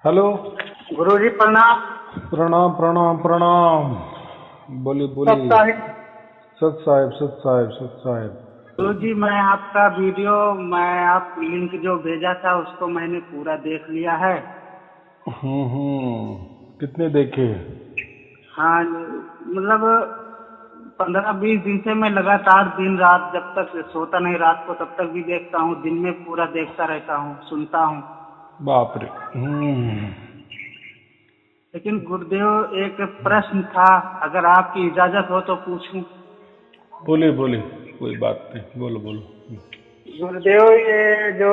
Hello. गुरुजी प्रणाम। प्रणाम प्रणाम प्रणाम। बोलिए सब बोलिए। साहिब। सत साहेब सत साहेब सत साहेब। गुरुजी मैं आपका वीडियो, मैं आप लिंक जो भेजा था उसको मैंने पूरा देख लिया है। कितने देखे? हाँ, मतलब 15-20 दिन से मैं लगातार दिन रात, जब तक सोता नहीं रात को तब तक भी देखता हूँ, दिन में पूरा देखता रहता हूँ, सुनता हूँ। बाप रे। लेकिन गुरुदेव एक प्रश्न था, अगर आपकी इजाजत हो तो पूछूं? बोलिए बोलिए। कोई बात नहीं, बोलो बोलो। गुरुदेव, ये जो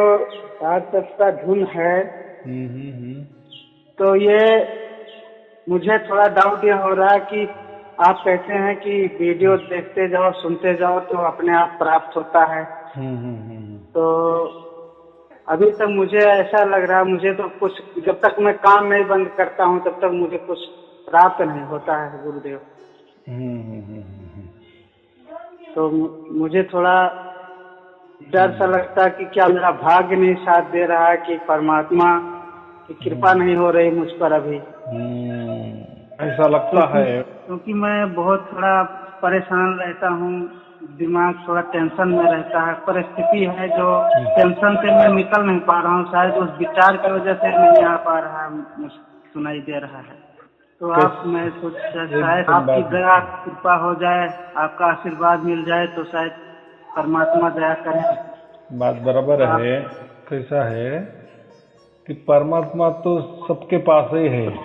सात सप्ताह धुन है, हम्म। तो ये मुझे थोड़ा डाउट ये हो रहा है कि आप कहते हैं कि वीडियो देखते जाओ सुनते जाओ तो अपने आप प्राप्त होता है। हम्म। तो अभी तक मुझे ऐसा लग रहा है, मुझे तो कुछ, जब तक मैं काम नहीं बंद करता हूँ तब तक मुझे कुछ प्राप्त नहीं होता है गुरुदेव। हम्म। तो मुझे थोड़ा डर सा लगता है कि क्या मेरा भाग्य नहीं साथ दे रहा है, कि परमात्मा की कृपा नहीं हो रही मुझ पर अभी। ऐसा लगता क्योंकि है। क्योंकि मैं बहुत थोड़ा परेशान रहता हूँ, दिमाग थोड़ा टेंशन में रहता है। परिस्थिति है जो टेंशन से मैं निकल नहीं पा रहा हूँ, शायद उस विचार की वजह से नहीं आ पा रहा है, मुझे सुनाई दे रहा है। तो आप, मैं सोचा शायद एकदम आपकी बात। दया कृपा हो जाए, आपका आशीर्वाद मिल जाए तो शायद परमात्मा दया करें। बात बराबर तो आप, है। कैसा है कि परमात्मा तो सबके पास ही है। हाँ जी,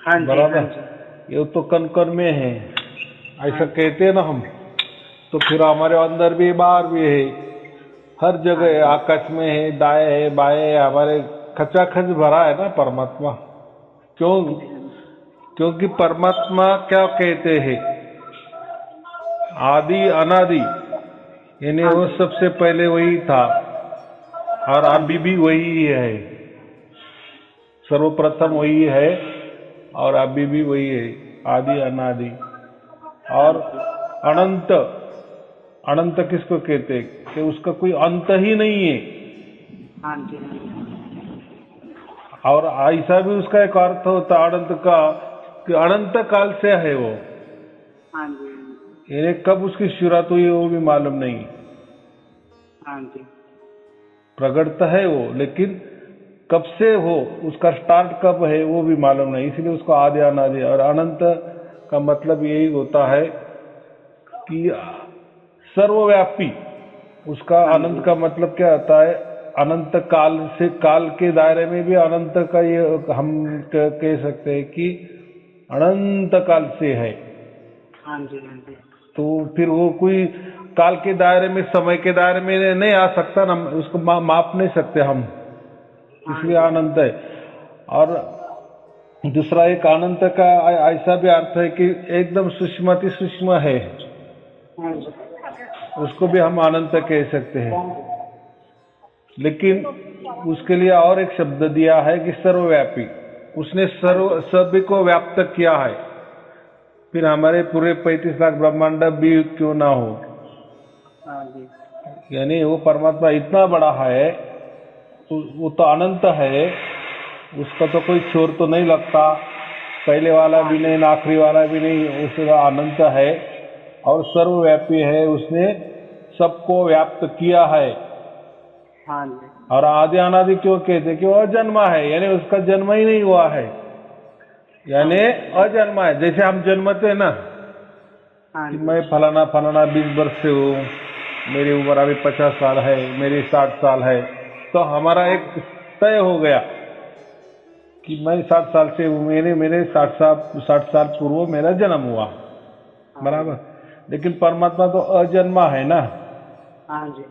हाँ बराबर। जी, ये तो कण कण में है, हाँ ऐसा जी, कहते हैं ना हम। तो फिर हमारे अंदर भी बाहर भी है, हर हाँ जगह है, जी, आकाश में है, दाएं है बाएं है, हमारे खचाखच भरा है ना परमात्मा। क्यों? हाँ जी, हाँ जी, क्योंकि परमात्मा क्या कहते हैं, आदि अनादि, यानी हाँ वो जी, सबसे पहले वही था और हाँ अभी जी, भी वही है। सर्वप्रथम हाँ जी, वही है और अभी भी वही है, आदि अनादि। हाँ और जी, अनंत, अनंत किसको कहते हैं कि उसका कोई अंत ही नहीं है। हाँ जी, और ऐसा भी उसका एक अर्थ होता है अनंत का, कि अनंत काल से है वो, हाँ जी, यानी कब उसकी शुरुआत हुई वो भी मालूम नहीं। हाँ जी, प्रकट तो है वो, लेकिन कब से हो, उसका स्टार्ट कब है वो भी मालूम नहीं, इसलिए उसको आदि अनादि। और अनंत का मतलब यही होता है कि सर्वव्यापी। उसका हाँ अनंत जी, का मतलब क्या होता है, अनंत काल से, काल के दायरे में भी अनंत का ये हम कह सकते हैं कि अनंत काल से है। हाँ जी, हाँ जी, तो फिर वो कोई काल के दायरे में, समय के दायरे में नहीं आ सकता ना, उसको माप नहीं सकते हम, हाँ इसलिए जी, अनंत है। और दूसरा एक अनंत का ऐसा भी अर्थ है कि एकदम सूक्ष्मति सूक्ष्म है, हाँ जी, उसको भी हम अनंत कह सकते हैं। लेकिन उसके लिए और एक शब्द दिया है कि सर्वव्यापी। उसने हाँ सर्व जी, सभी को व्याप्त किया है, फिर हमारे पूरे 35 लाख ब्रह्मांड भी क्यों ना हो। हाँ जी, यानी वो परमात्मा इतना बड़ा है, वो तो अनंत है, उसका तो कोई छोर तो नहीं लगता, पहले वाला हाँ भी जी, नहीं आखिरी वाला भी नहीं, उसका अनंत है और सर्वव्यापी है। उसने सबको व्याप्त किया है। हाँ जी, और आदि अनादि क्यों कहते कि वो अजन्मा है, यानी उसका जन्म ही नहीं हुआ है, हाँ यानी जी, अजन्मा है। जैसे हम जन्मते हैं ना हाँ कि जी, मैं फलाना फलाना 20 वर्ष से हूँ, मेरी उम्र अभी 50 साल है, मेरी 60 साल है, तो हमारा हाँ एक तय हो गया कि मैं 60 साल से हूँ, मेरे मेरे 60 साल पूर्व मेरा जन्म हुआ। हाँ जी, बराबर। लेकिन परमात्मा तो अजन्मा है ना, हाँ जी,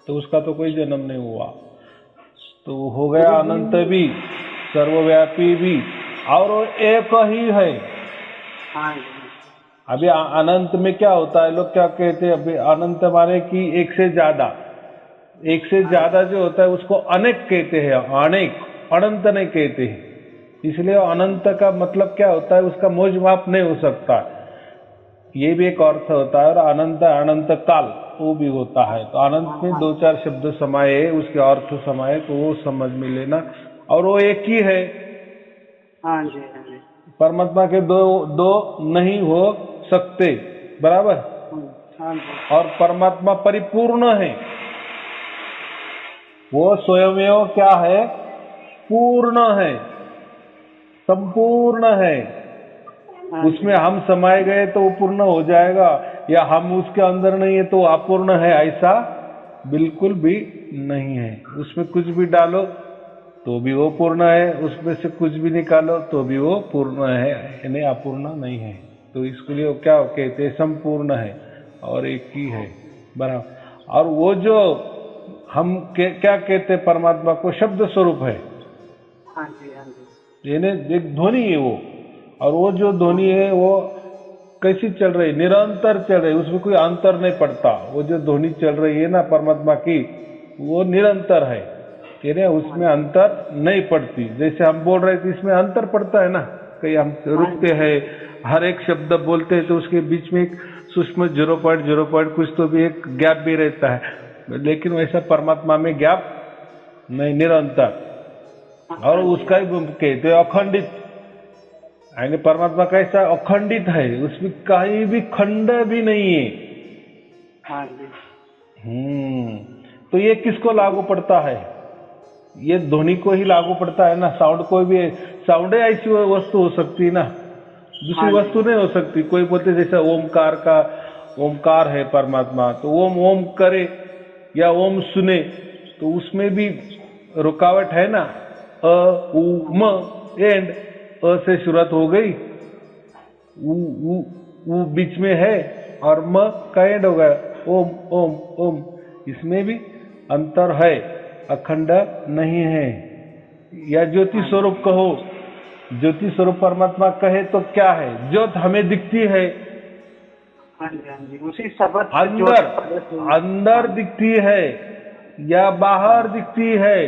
तो उसका तो कोई जन्म नहीं हुआ। तो हो गया गुरु जी। अनंत भी, सर्वव्यापी भी, और वो एक ही है। हाँ जी, अभी अनंत में क्या होता है, लोग क्या कहते हैं, अभी अनंत माने कि एक से ज्यादा, एक से हाँ जी, ज्यादा जो होता है उसको अनेक कहते हैं, अनेक, अनंत नहीं कहते हैं। इसलिए अनंत का मतलब क्या होता है, उसका मोज माप नहीं हो सकता, ये भी एक अर्थ होता है। और अनंत, अनंत काल वो भी होता है। तो अनंत में दो चार शब्द समाये, उसके अर्थ समाये, तो वो समझ में लेना। और वो एक ही है, हाँ जी, हाँ जी। परमात्मा के दो दो नहीं हो सकते, बराबर। हाँ जी। और परमात्मा परिपूर्ण है, वो स्वयमेव क्या है, पूर्ण है, संपूर्ण है। हाँ उसमें जी। हम समाये गए तो वो पूर्ण हो जाएगा, या हम उसके अंदर नहीं है तो अपूर्ण है, ऐसा बिल्कुल भी नहीं है। उसमें कुछ भी डालो तो भी वो पूर्ण है, उसमें से कुछ भी निकालो तो भी वो पूर्ण है, यानी अपूर्ण नहीं है। तो इसके लिए वो क्या कहते हैं, संपूर्ण है और एक ही है, बराबर। और वो जो हम क्या कहते हैं, परमात्मा को शब्द स्वरूप है, हाँ जी, हाँ जी। यानी एक ध्वनि है वो। और वो जो ध्वनि है वो कैसी चल रही, निरंतर चल रही, उसमें कोई अंतर नहीं पड़ता। वो जो ध्वनि चल रही है ना परमात्मा की, वो निरंतर है, यानी उसमें अंतर नहीं पड़ती। जैसे हम बोल रहे थे, इसमें अंतर पड़ता है ना, कहीं हम रुकते हैं, हर एक शब्द बोलते हैं तो उसके बीच में एक सूक्ष्म 0.0 कुछ तो भी एक गैप भी रहता है, लेकिन वैसा परमात्मा में गैप नहीं, निरंतर। और उसका ही कहते हैं अखंडित, यानी परमात्मा कैसा अखंडित है, उसमें कहीं भी खंड भी नहीं है। हाँ जी। तो ये किसको लागू पड़ता है, ये ध्वनि को ही लागू पड़ता है ना, साउंड को भी। साउंड ऐसी वस्तु हो सकती है ना, दूसरी वस्तु नहीं हो सकती। कोई बोलते जैसे ओमकार का, ओमकार है परमात्मा, तो ओम ओम करे या ओम सुने, तो उसमें भी रुकावट है ना। अ उ म एंड, अ से शुरुआत हो गई, उ बीच में है और म का एंड हो गया, ओम ओम ओम। इसमें भी अंतर है, अखंड नहीं है। या ज्योति स्वरूप कहो, ज्योति स्वरूप परमात्मा कहे तो क्या है, ज्योत हमें दिखती है, हाँ जी, हाँ जी, उसी शब्द अंदर अंदर दिखती है या बाहर दिखती है,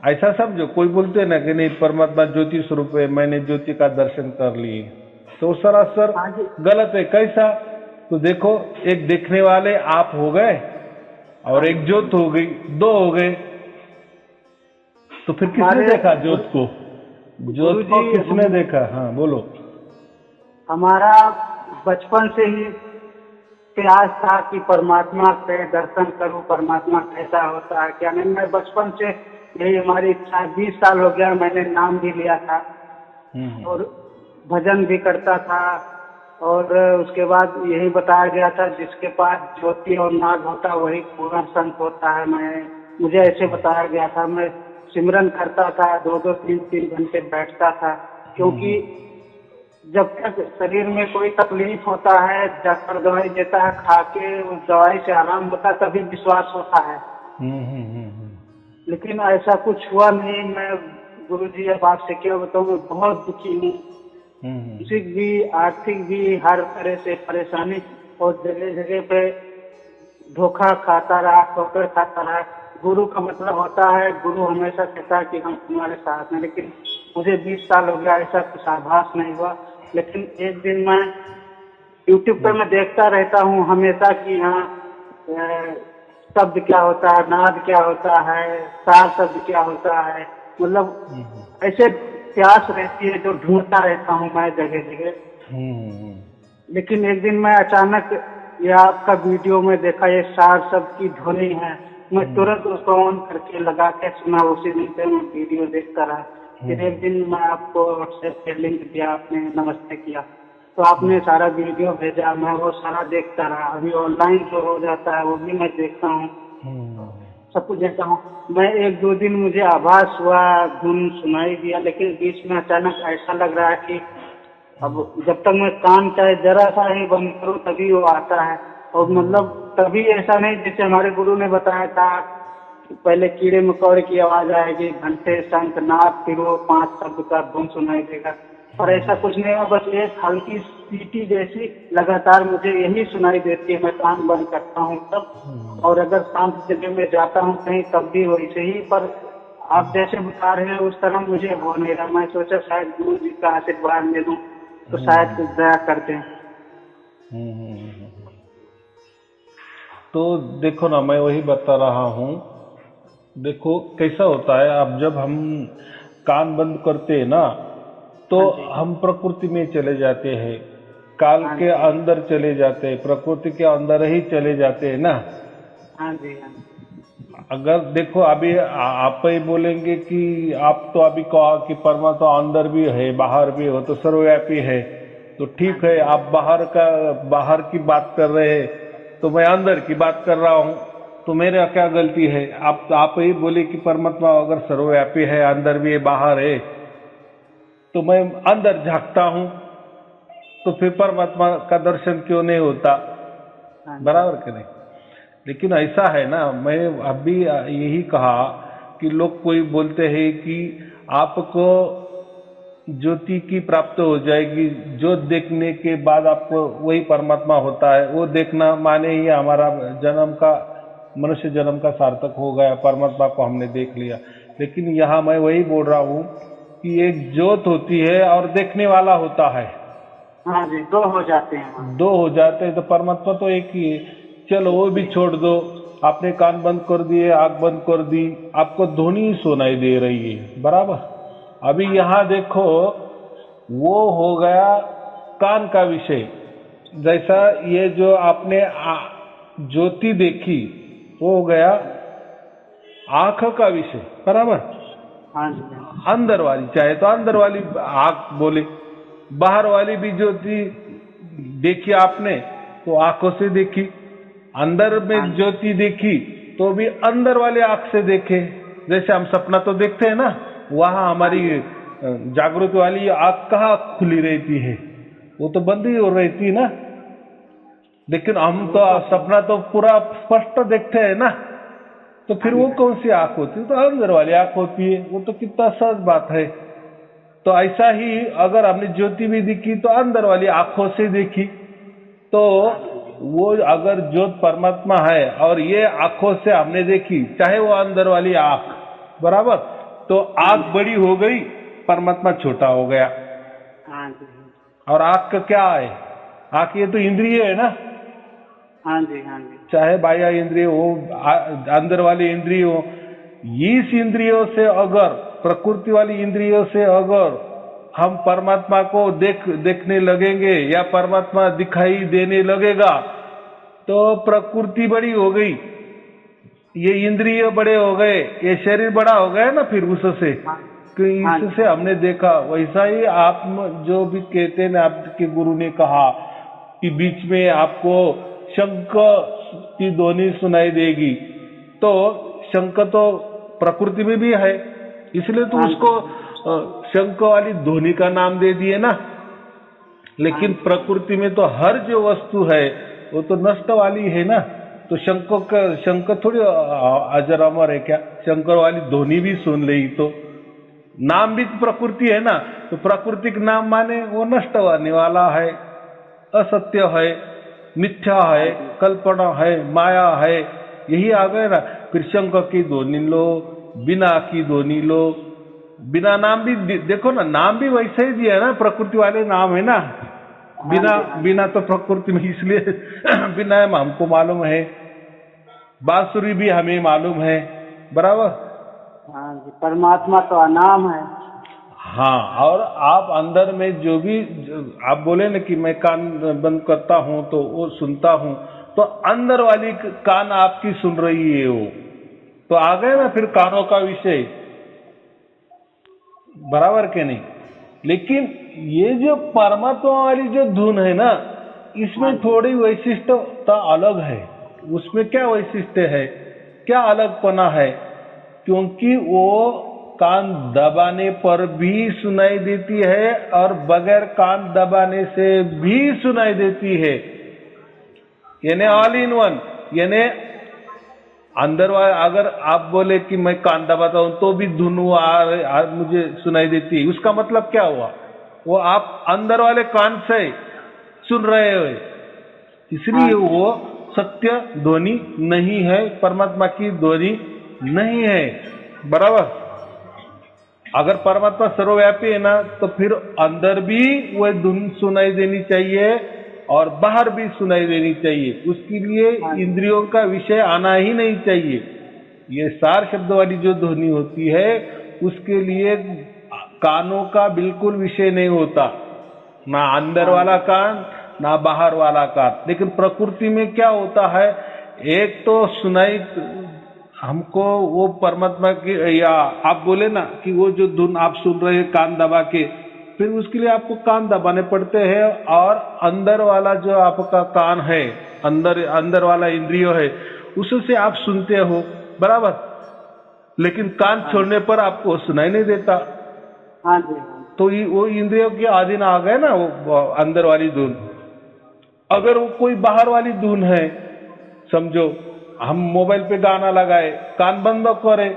ऐसा समझो। कोई बोलते हैं ना कि नहीं परमात्मा ज्योति स्वरूप है, मैंने ज्योति का दर्शन कर लिए, तो सरासर गलत है। कैसा, तो देखो, एक देखने वाले आप हो गए और एक ज्योत हो गई, दो हो गए, तो फिर किसने देखा ज्योत को, ज्योत को किसने देखा? हाँ बोलो। हमारा बचपन से ही प्रयास था कि परमात्मा के दर्शन करूं, परमात्मा कैसा होता है क्या नहीं। मैं बचपन से यही हमारी इच्छा, 20 साल हो गया मैंने नाम भी लिया था और भजन भी करता था। और उसके बाद यही बताया गया था, जिसके पास ज्योति और नाग होता वही पूर्ण संत होता है। मुझे ऐसे बताया गया था। मैं सिमरन करता था, 2-2, 3-3 घंटे बैठता था, क्योंकि जब तक शरीर में कोई तकलीफ होता है, डॉक्टर दवाई देता है, खा के उस दवाई से आराम होता है, तभी विश्वास होता है। लेकिन ऐसा कुछ हुआ नहीं। मैं गुरुजी अब आपसे क्या बताऊं, मैं बहुत दुखी हूँ, मानसिक भी, आर्थिक भी, हर तरह से परेशानी। और जगह जगह पे धोखा खाता रहा, ठोकर खाता रहा। गुरु का मतलब होता है, गुरु हमेशा कहता है कि हम तुम्हारे साथ हैं, लेकिन मुझे 20 साल हो गया, ऐसा कुछ आभास नहीं हुआ। लेकिन एक दिन मैं यूट्यूब पे मैं देखता रहता हूँ हमेशा कि हाँ, शब्द क्या होता है, नाद क्या होता है, सार शब्द क्या होता है, मतलब ऐसे प्यास रहती है जो ढूंढता रहता हूँ मैं जगह जगह। लेकिन एक दिन मैं अचानक ये आपका वीडियो में देखा, ये सार शब्द की ध्वनि है। मैं तुरंत उसको ऑन करके लगा के सुना, उसी दिन से मैं वीडियो देखता रहा। फिर एक दिन मैं आपको व्हाट्सएप पे लिंक दिया, आपने नमस्ते किया, तो आपने सारा वीडियो भेजा, मैं वो सारा देखता रहा। अभी ऑनलाइन जो हो जाता है वो भी मैं देखता हूँ, सब कुछ देखता हूँ। मैं 1-2 दिन मुझे आभास हुआ, धुन सुनाई दिया, लेकिन बीच में अचानक ऐसा लग रहा है कि अब जब तक मैं कान चाहे जरा सा ही बंद करूँ तभी वो आता है। और मतलब तभी ऐसा नहीं जैसे हमारे गुरु ने बताया था, पहले कीड़े मकोड़े की आवाज आएगी, घंटे शंख नाद, फिर वो 5 शब्द का धुन सुनाई देगा। और ऐसा कुछ नहीं है, बस एक हल्की सीटी जैसी लगातार मुझे यही सुनाई देती है। मैं कान बंद करता हूँ तब, और अगर शांत जगह में जाता हूँ कहीं तब भी वैसे ही। पर आप जैसे बता रहे हैं उस तरह मुझे हो नहीं रहा। मैं सोचा शायद गुरु जी का आशीर्वाद ले लूं तो शायद कुछ दया कर दें। तो देखो ना, मैं वही बता रहा हूँ। देखो कैसा होता है, अब जब हम कान बंद करते हैं ना, तो हाँ जी। हम प्रकृति में चले जाते हैं, काल हाँ के जी। अंदर चले जाते हैं, प्रकृति के अंदर ही चले जाते हैं ना। हाँ जी। हाँ जी। अगर देखो अभी आप ही बोलेंगे कि आप तो अभी कहा कि परमात्मा अंदर भी है बाहर भी हो तो सर्वव्यापी है, तो हाँ ठीक जी। है, आप बाहर की बात कर रहे हैं तो मैं अंदर की बात कर रहा हूँ, तो मेरा क्या गलती है? आप ही बोले कि परमात्मा अगर सर्वव्यापी है, अंदर भी है बाहर है, तो मैं अंदर झांकता हूँ, तो फिर परमात्मा का दर्शन क्यों नहीं होता? हाँ जी। बराबर कि नहीं? लेकिन ऐसा है ना, मैं अभी यही कहा कि लोग कोई बोलते हैं कि आपको ज्योति की प्राप्त हो जाएगी, जो देखने के बाद आपको वही परमात्मा होता है, वो देखना माने ही हमारा जन्म का, मनुष्य जन्म का सार्थक हो गया, परमात्मा को हमने देख लिया। लेकिन यहाँ मैं वही बोल रहा हूँ कि एक ज्योत होती है और देखने वाला होता है, हाँ जी, दो हो जाते हैं वहाँ। दो हो जाते हैं, तो परमात्मा तो एक ही है। चलो वो भी छोड़ दो, आपने कान बंद कर दिए, आंख बंद कर दी, आपको ध्वनि ही सुनाई दे रही है, बराबर। अभी यहाँ देखो, वो हो गया कान का विषय। जैसा ये जो आपने ज्योति देखी, वो हो गया आंख का विषय, बराबर। हाँ जी। अंदर वाली, चाहे तो अंदर वाली आंख बोले, बाहर वाली भी ज्योति देखी आपने तो आंखों से देखी, अंदर में ज्योति देखी तो भी अंदर वाले आंख से देखे। जैसे हम सपना तो देखते हैं ना, वहां हमारी जागृत वाली आंख कहाँ खुली रहती है, वो तो बंद ही हो रहती है ना। लेकिन हम तो सपना तो पूरा स्पष्ट देखते हैं ना, तो फिर वो कौन सी आंख होती है? तो अंदर वाली आंख होती है। वो तो कितना सहज बात है। तो ऐसा ही अगर हमने ज्योति भी देखी तो अंदर वाली आंखों से देखी, तो वो अगर ज्योत परमात्मा है और ये आंखों से हमने देखी, चाहे वो अंदर वाली आंख, बराबर, तो आंख बड़ी हो गई, परमात्मा छोटा हो गया। हाँ जी। और आंख का क्या है? आंख ये तो इंद्रिय है ना, हाँ जी। हाँ जी। चाहे बाह्य इंद्रिय हो, अंदर वाली इंद्रिय हो। इस इंद्रियों से अगर, प्रकृति वाली इंद्रियों से अगर हम परमात्मा को देखने लगेंगे या परमात्मा दिखाई देने लगेगा, तो प्रकृति बड़ी हो गई, ये इंद्रिय बड़े हो गए, ये शरीर बड़ा हो गया ना फिर उससे, कि इससे हमने देखा। वैसा ही आप जो भी कहते हैं ना, आपके गुरु ने कहा कि बीच में आपको शंख की ध्वनि सुनाई देगी, तो शंख तो प्रकृति में भी है, इसलिए तो उसको शंख वाली ध्वनि का नाम दे दिए ना। लेकिन प्रकृति में तो हर जो वस्तु है वो तो नष्ट वाली है ना, तो शंख थोड़ी अजर अमर है क्या? शंख वाली ध्वनि भी सुन ली तो नाम भी प्रकृति है ना, तो प्राकृतिक नाम माने वो नष्ट होने वाला है, असत्य है, मिथ्या है, कल्पना है, माया है, यही आ गए ना। फिर शंख की ध्वनि लो, बिना की ध्वनि लो, बिना नाम भी देखो ना, नाम भी वैसे ही दिया है ना, प्रकृति वाले नाम है ना। बिना तो प्रकृति में, इसलिए बिना हमको मालूम है, बांसुरी भी हमें मालूम है, बराबर। हाँ जी, परमात्मा तो अनाम है। हाँ, और आप अंदर में जो भी आप बोले ना कि मैं कान बंद करता हूं तो वो सुनता हूं, तो अंदर वाली कान आपकी सुन रही है वो, तो आ गए ना फिर कानों का विषय, बराबर के नहीं। लेकिन ये जो परमात्मा वाली जो धुन है ना, इसमें थोड़ी वैशिष्टता अलग है। उसमें क्या वैशिष्ट्य है, क्या अलगपना है? क्योंकि वो कान दबाने पर भी सुनाई देती है और बगैर कान दबाने से भी सुनाई देती है, यानी ऑल इन वन। यानी अंदर वाले, अगर आप बोले कि मैं कान दबाता हूं तो भी धुन मुझे सुनाई देती है, उसका मतलब क्या हुआ? वो आप अंदर वाले कान से सुन रहे हो, इसलिए वो सत्य ध्वनि नहीं है, परमात्मा की ध्वनि नहीं है, बराबर। अगर परमात्मा सर्वव्यापी है ना, तो फिर अंदर भी वह धुन सुनाई देनी चाहिए और बाहर भी सुनाई देनी चाहिए। उसके लिए इंद्रियों का विषय आना ही नहीं चाहिए। ये सार शब्द वाली जो ध्वनि होती है, उसके लिए कानों का बिल्कुल विषय नहीं होता, ना अंदर वाला कान ना बाहर वाला कान। लेकिन प्रकृति में क्या होता है, एक तो सुनाई हमको वो परमात्मा की, या आप बोले ना कि वो जो धुन आप सुन रहे हैं कान दबा के, फिर उसके लिए आपको कान दबाने पड़ते हैं, और अंदर वाला जो आपका कान है, अंदर वाला इंद्रिय है, उससे आप सुनते हो, बराबर। लेकिन कान छोड़ने पर आपको सुनाई नहीं देता। हाँ जी। तो वो इंद्रियों के अधीन आ गए ना वो अंदर वाली धुन। अगर वो कोई बाहर वाली धुन है, समझो हम मोबाइल पे गाना लगाए, कान बंद करे,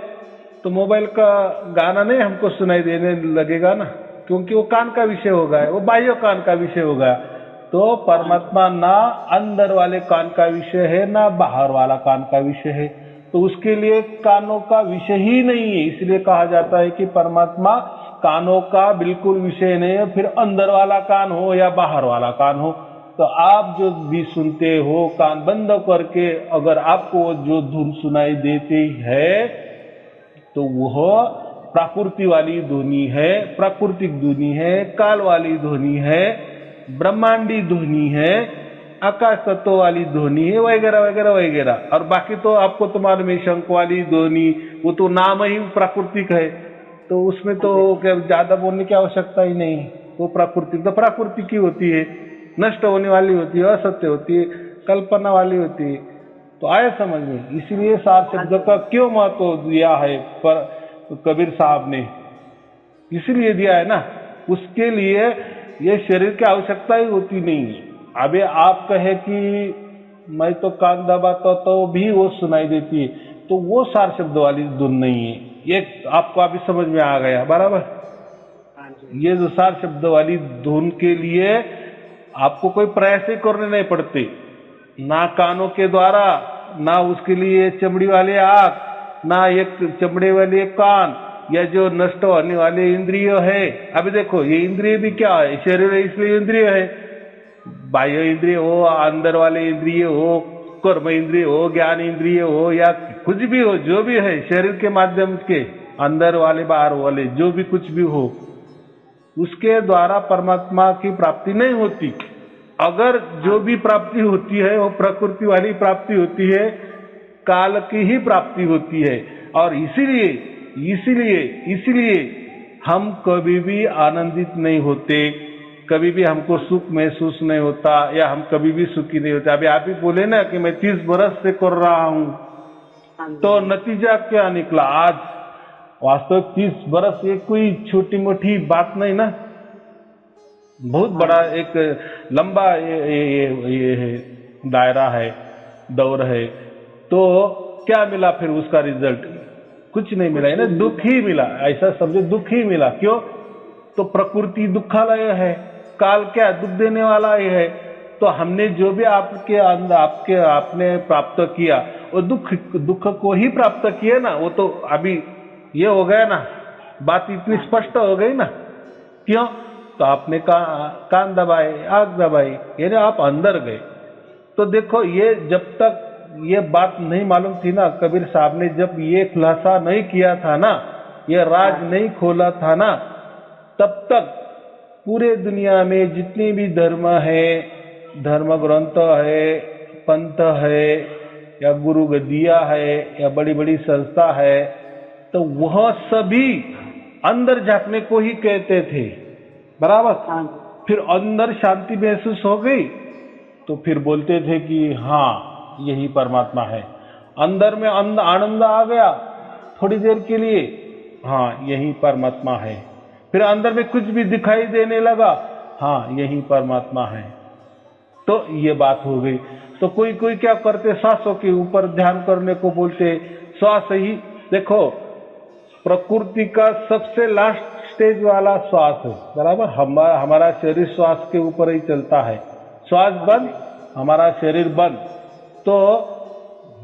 तो मोबाइल का गाना नहीं हमको सुनाई देने लगेगा ना, क्योंकि वो कान का विषय हो गया, वो बाह्य कान का विषय हो गया। तो परमात्मा ना अंदर वाले कान का विषय है ना बाहर वाला कान का विषय है, तो उसके लिए कानों का विषय ही नहीं है। इसलिए कहा जाता है कि परमात्मा कानों का बिल्कुल विषय नहीं है, फिर अंदर वाला कान हो या बाहर वाला कान हो। तो आप जो भी सुनते हो कान बंद करके, अगर आपको जो धुन सुनाई देती है तो वह प्रकृति वाली ध्वनि है, प्राकृतिक ध्वनि है, काल वाली ध्वनि है, ब्रह्मांडी ध्वनि है, आकाश तत्व वाली ध्वनि है, वगैरह वगैरह वगैरह। और बाकी तो आपको तो मालूम है, शंख वाली ध्वनि, वो तो नाम ही प्राकृतिक है, तो उसमें तो ज्यादा बोलने की आवश्यकता ही नहीं। वो प्राकृतिक तो प्राकृतिक ही होती है, नष्ट होने वाली होती है, असत्य होती है, कल्पना वाली होती है। तो आए समझ में। इसीलिए सार शब्द का क्यों महत्व दिया है पर कबीर साहब ने, इसलिए दिया है ना, उसके लिए ये शरीर की आवश्यकता ही होती नहीं है। अबे आप कहे कि मैं तो कान दबाता तो भी वो सुनाई देती है, तो वो सार शब्द वाली धुन नहीं है। ये आपको अभी समझ में आ गया, बराबर। ये जो सार शब्द वाली धुन के लिए आपको कोई प्रयास ही करने नहीं पड़ते, ना कानों के द्वारा, ना उसके लिए चमड़ी वाले आंख, ना एक चमड़े वाले कान, या जो नष्ट होने वाले इंद्रिय है। अभी देखो ये इंद्रिय भी क्या है, शरीर है इसलिए इंद्रिय है, बाह्य इंद्रिय हो, अंदर वाले इंद्रिय हो, कर्म इंद्रिय हो, ज्ञान इंद्रिय हो, या कुछ भी हो, जो भी है शरीर के माध्यम के, अंदर वाले बाहर वाले जो भी कुछ भी हो, उसके द्वारा परमात्मा की प्राप्ति नहीं होती। अगर जो भी प्राप्ति होती है वो प्रकृति वाली प्राप्ति होती है, काल की ही प्राप्ति होती है। और इसीलिए इसीलिए इसीलिए हम कभी भी आनंदित नहीं होते, कभी भी हमको सुख महसूस नहीं होता, या हम कभी भी सुखी नहीं होते। अभी आप ही बोले ना कि मैं 30 बरस से कर रहा हूं, तो नतीजा क्या निकला आज। वास्तविक 30 बरस ये कोई छोटी मोटी बात नहीं ना, बहुत बड़ा एक लंबा ये दायरा है, दौर है। तो क्या मिला फिर उसका रिजल्ट? कुछ नहीं मिला है ना, दुख ही मिला। ऐसा समझो, दुख ही मिला। क्यों? तो प्रकृति दुखालय है, काल क्या दुख देने वाला ही है। तो हमने जो भी आपने प्राप्त किया वो दुख को ही प्राप्त किया ना। वो तो अभी ये हो गया ना, बात इतनी स्पष्ट हो गई ना। क्यों? तो आपने कान दबाए, आंख दबाई, यानी आप अंदर गए। तो देखो, ये जब तक ये बात नहीं मालूम थी ना, कबीर साहब ने जब ये खुलासा नहीं किया था ना, ये राज नहीं खोला था ना, तब तक पूरे दुनिया में जितनी भी धर्म है, धर्म ग्रंथ है, पंथ है, या गुरु गद्दिया है, या बड़ी बड़ी संस्था है, तो वह सभी अंदर झांकने को ही कहते थे, बराबर। फिर अंदर शांति महसूस हो गई तो फिर बोलते थे कि हाँ यही परमात्मा है। अंदर में आनंद आ गया थोड़ी देर के लिए, हाँ यही परमात्मा है। फिर अंदर में कुछ भी दिखाई देने लगा, हाँ यही परमात्मा है। तो ये बात हो गई। तो कोई कोई क्या करते, सांसों के ऊपर ध्यान करने को बोलते। श्वास ही देखो, प्रकृति का सबसे लास्ट स्टेज वाला श्वास है, बराबर। हमारा शरीर श्वास के ऊपर ही चलता है। श्वास बंद, हमारा शरीर बंद। तो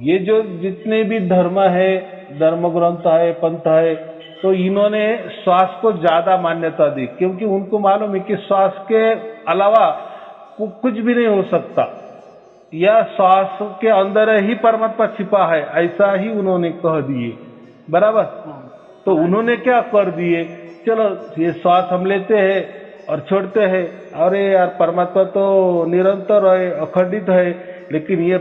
ये जो जितने भी धर्म है, धर्म ग्रंथ है, पंथ है, तो इन्होंने श्वास को ज्यादा मान्यता दी, क्योंकि उनको मालूम है कि श्वास के अलावा कुछ भी नहीं हो सकता, या श्वास के अंदर ही परमात्मा छिपा है, ऐसा ही उन्होंने कह दिए, बराबर। तो उन्होंने क्या कर दिए चलो ये श्वास हम लेते हैं और छोड़ते हैं, अरे यार परमात्मा तो निरंतर है, अखंडित है, लेकिन ये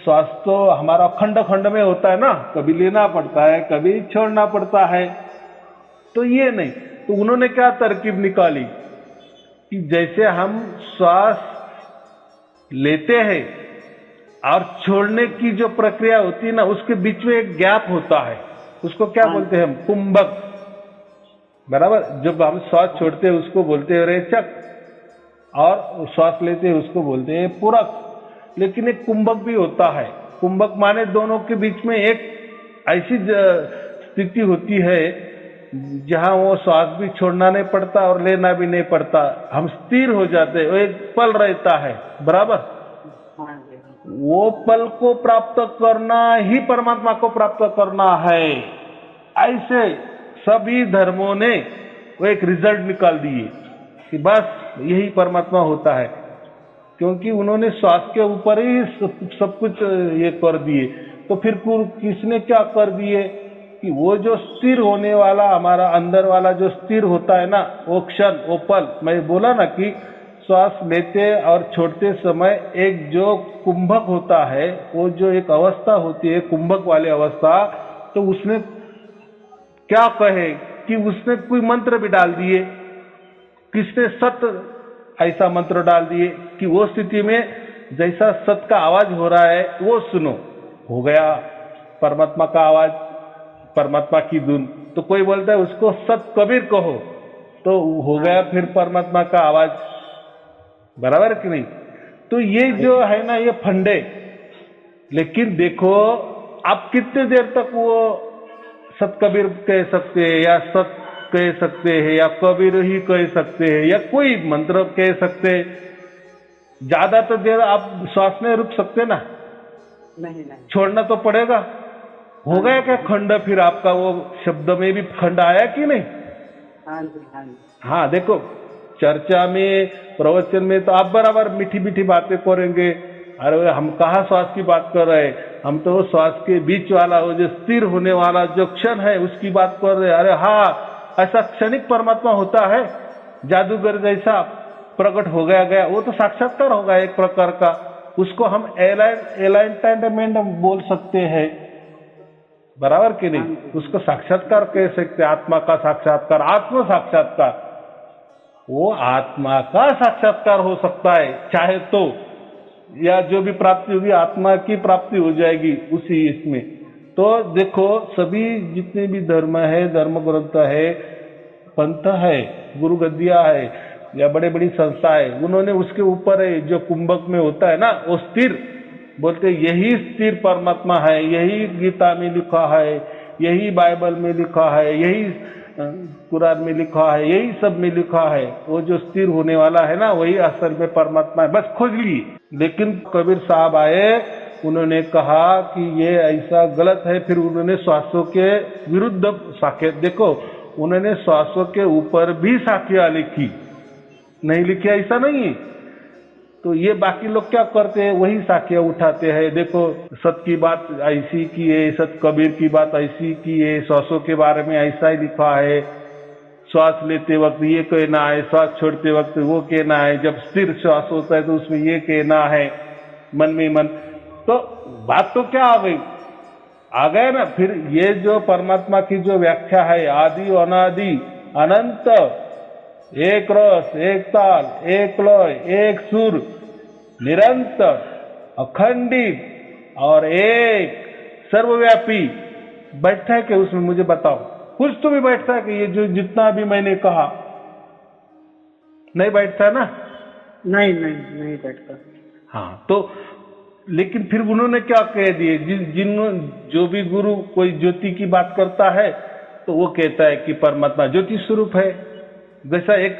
श्वास तो हमारा खंड खंड में होता है ना, कभी लेना पड़ता है कभी छोड़ना पड़ता है। तो ये नहीं, तो उन्होंने क्या तरकीब निकाली कि जैसे हम श्वास लेते हैं और छोड़ने की जो प्रक्रिया होती है ना, उसके बीच में एक गैप होता है, उसको क्या बोलते हैं हम, कुंभक। बराबर, जब हम श्वास छोड़ते हैं उसको बोलते हैं रेचक, और श्वास लेते हैं उसको बोलते हैं पूरक। लेकिन एक कुंभक भी होता है। कुंभक माने दोनों के बीच में एक ऐसी स्थिति होती है जहां वो श्वास भी छोड़ना नहीं पड़ता और लेना भी नहीं पड़ता, हम स्थिर हो जाते हैं, वो एक पल रहता है। बराबर, वो पल को प्राप्त करना ही परमात्मा को प्राप्त करना है। ऐसे सभी धर्मों ने वो एक रिजल्ट निकाल दिए कि बस यही परमात्मा होता है, क्योंकि उन्होंने श्वास के ऊपर ही सब कुछ ये कर दिए। तो फिर किसने क्या कर दिए कि वो जो स्थिर होने वाला हमारा अंदर वाला जो स्थिर होता है ना, वो क्षण, वो पल, मैं बोला ना कि श्वास लेते और छोड़ते समय एक जो कुंभक होता है, वो जो एक अवस्था होती है कुंभक वाली अवस्था, तो उसने क्या कहे कि उसने कोई मंत्र भी डाल दिए, किसने सत ऐसा मंत्र डाल दिए कि वो स्थिति में जैसा सत का आवाज हो रहा है वो सुनो, हो गया परमात्मा का आवाज, परमात्मा की धुन। तो कोई बोलता है उसको सत कबीर कहो, तो हो गया फिर परमात्मा का आवाज। बराबर कि नहीं? तो ये जो है ना, ये फंडे। लेकिन देखो आप कितने देर तक वो सत कबीर कह सकते हैं, या सत कह सकते हैं, या कबीर ही कह सकते हैं, या कोई मंत्र कह सकते हैं। ज्यादा तो देर आप श्वास नहीं रुक सकते ना, नहीं, छोड़ना तो पड़ेगा। हो गया क्या खंड? फिर आपका वो शब्द में भी खंड आया कि नहीं? हाँ जी, हाँ जी। हाँ, देखो चर्चा में, प्रवचन में तो आप बराबर मीठी मीठी बातें करेंगे, अरे हम कहाँ श्वास की बात कर रहे हैं, हम तो श्वास के बीच वाला वो जो स्थिर होने वाला जो क्षण है उसकी बात कर रहे हैं। अरे हाँ, ऐसा क्षणिक परमात्मा होता है, जादूगर जैसा प्रकट हो गया, वो तो साक्षात्कार होगा एक प्रकार का, उसको हम एलाइनमेंट बोल सकते हैं। बराबर कि नहीं? उसको साक्षात्कार कह सकते, आत्मा का साक्षात्कार, आत्म साक्षात्कार, वो आत्मा का साक्षात्कार हो सकता है चाहे तो, या जो भी प्राप्ति होगी आत्मा की प्राप्ति हो जाएगी उसी इसमें। तो देखो सभी जितने भी धर्म है, धर्म ग्रंथ है, पंथ है, गुरु गद्दिया है, या बड़े बड़ी संस्था है, उन्होंने उसके ऊपर जो कुंभक में होता है ना, वो स्थिर बोलते, यही स्थिर परमात्मा है, यही गीता में लिखा है, यही बाइबल में लिखा है, यही कुरान में लिखा है, यही सब में लिखा है, वो जो स्थिर होने वाला है ना, वही असल में परमात्मा है, बस खोज ली। लेकिन कबीर साहब आए, उन्होंने कहा कि ये ऐसा गलत है, फिर उन्होंने श्वासों के विरुद्ध साक्ष्य, देखो उन्होंने श्वासों के ऊपर भी साक्ष्य लिखी, नहीं लिखी ऐसा नहीं। तो ये बाकी लोग क्या करते हैं, वही साक्ष्य उठाते हैं, देखो सत की बात ऐसी की है, सत कबीर की बात ऐसी की है, श्वासों के बारे में ऐसा ही लिखा है, श्वास लेते वक्त ये कहना है, श्वास छोड़ते वक्त वो कहना है, जब स्थिर श्वास होता है तो उसमें ये कहना है, मन में मन। तो बात तो क्या आ गया ना। फिर ये जो परमात्मा की जो व्याख्या है, आदि अनादि अनंत, एक रस, एक ताल, एक लय, एक सुर, निरंतर, अखंडित और एक सर्वव्यापी, बैठा है कि उसमें मुझे बताओ, कुछ तो भी बैठता है कि ये जो जितना भी मैंने कहा? नहीं बैठता ना? नहीं बैठता। हाँ, तो लेकिन फिर उन्होंने क्या कह दिए, जो भी गुरु कोई ज्योति की बात करता है तो वो कहता है कि परमात्मा ज्योति स्वरूप है। जैसा एक